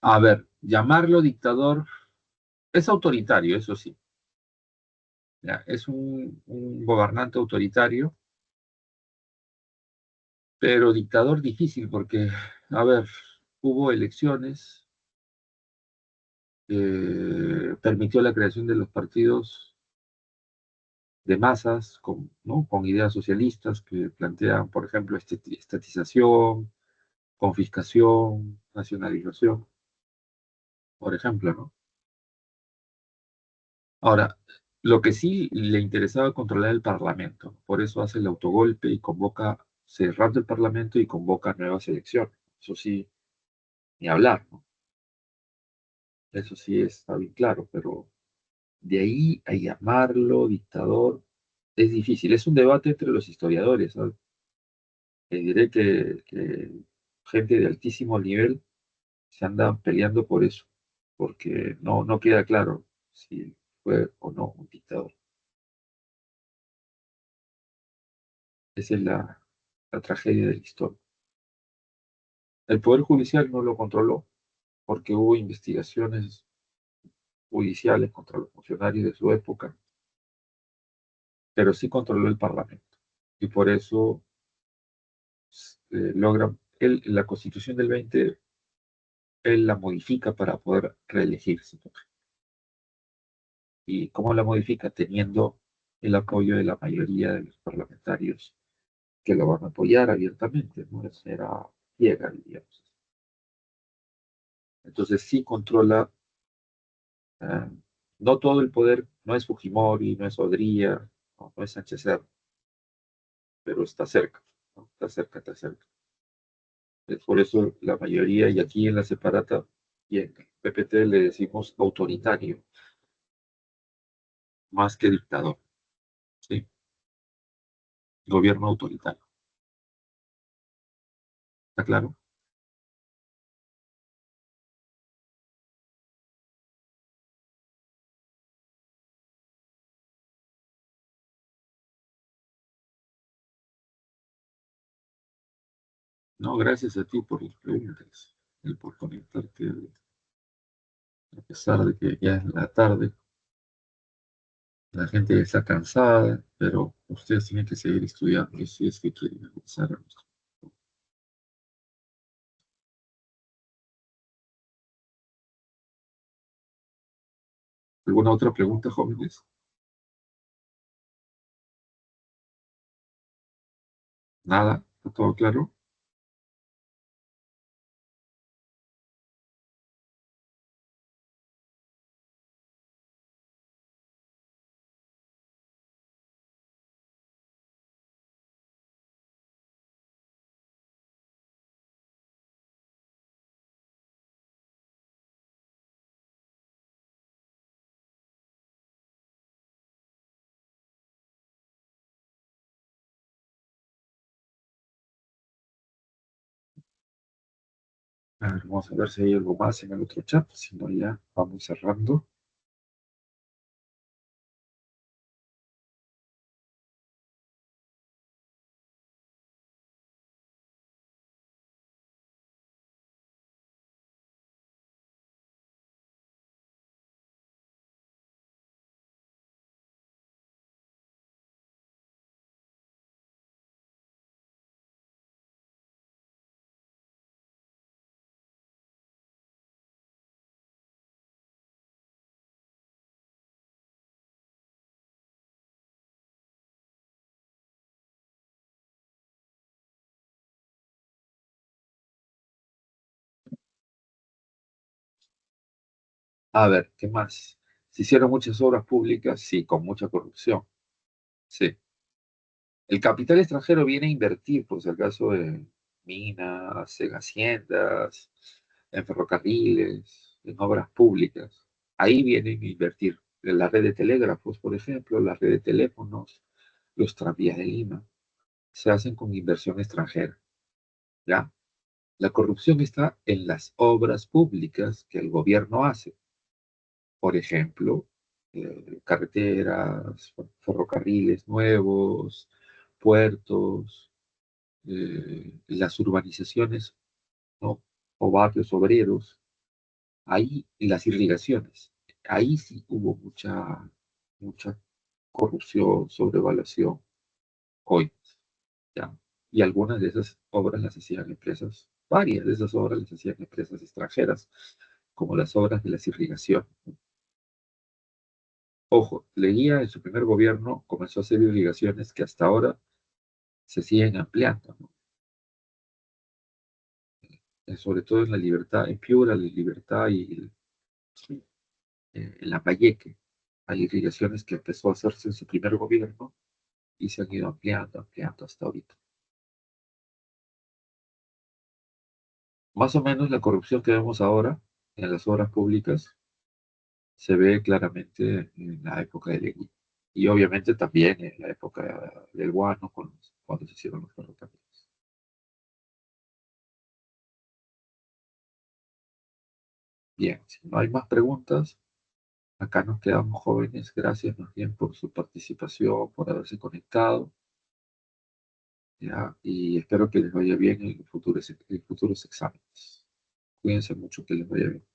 Speaker 1: A ver, llamarlo dictador es autoritario, eso sí. Ya, es un gobernante autoritario, pero dictador difícil porque, a ver, hubo elecciones, permitió la creación de los partidos de masas con, ¿no? con ideas socialistas que plantean, por ejemplo, estatización, confiscación, nacionalización, por ejemplo, ¿no? Ahora, lo que sí le interesaba controlar el Parlamento, por eso hace el autogolpe y convoca, cerrando el Parlamento y convoca nuevas elecciones. Eso sí, ni hablar, ¿no? Eso sí está bien claro, pero de ahí a llamarlo dictador es difícil. Es un debate entre los historiadores, ¿sabes? Diré que gente de altísimo nivel se anda peleando por eso, porque no queda claro si fue o no un dictador. Esa es la tragedia de la historia. El Poder Judicial no lo controló porque hubo investigaciones judiciales contra los funcionarios de su época, pero sí controló el Parlamento. Y por eso logra, la Constitución del 20, él la modifica para poder reelegirse. ¿Y cómo la modifica? Teniendo el apoyo de la mayoría de los parlamentarios que lo van a apoyar abiertamente, ¿no? Era ciega, digamos. Entonces sí controla, eh, no todo el poder, no es Fujimori, no es Odría, no es Sánchez Cerro, pero está cerca, ¿no? Está cerca, está cerca. Es por eso la mayoría, y aquí en la separata y en el PPT le decimos autoritario, más que dictador, ¿sí? Gobierno autoritario. ¿Está claro? No, gracias a ti por las preguntas y por conectarte, a pesar de que ya es la tarde, la gente ya está cansada, pero ustedes tienen que seguir estudiando si es que quieren avanzar. ¿Alguna otra pregunta, jóvenes? Nada, ¿está todo claro? A ver, vamos a ver si hay algo más en el otro chat, si no ya vamos cerrando. A ver, ¿qué más? ¿Se hicieron muchas obras públicas? Sí, con mucha corrupción. Sí. El capital extranjero viene a invertir, pues, el caso de minas, en haciendas, en ferrocarriles, en obras públicas. Ahí vienen a invertir. En la red de telégrafos, por ejemplo, la red de teléfonos, los tranvías de Lima, se hacen con inversión extranjera, ¿ya? La corrupción está en las obras públicas que el gobierno hace. Por ejemplo, carreteras, ferrocarriles nuevos, puertos, las urbanizaciones, ¿no? O barrios obreros. Ahí, las irrigaciones, ahí sí hubo mucha corrupción, sobrevaluación, hoy, ¿ya? Y algunas de esas obras las hacían empresas, varias de esas obras las hacían empresas extranjeras, como las obras de las irrigaciones. Ojo, Leguía en su primer gobierno comenzó a hacer irrigaciones que hasta ahora se siguen ampliando, ¿no? Sobre todo en La Libertad, en Piura, La Libertad y en Lambayeque. Hay irrigaciones que empezó a hacerse en su primer gobierno y se han ido ampliando, ampliando hasta ahorita. Más o menos la corrupción que vemos ahora en las obras públicas se ve claramente en la época de Leguía. Y obviamente también en la época del Guano, cuando se hicieron los ferrocarriles. Bien, si no hay más preguntas, acá nos quedamos jóvenes. Gracias más bien por su participación, por haberse conectado. ¿Ya? Y espero que les vaya bien en los futuros exámenes. Cuídense mucho, que les vaya bien.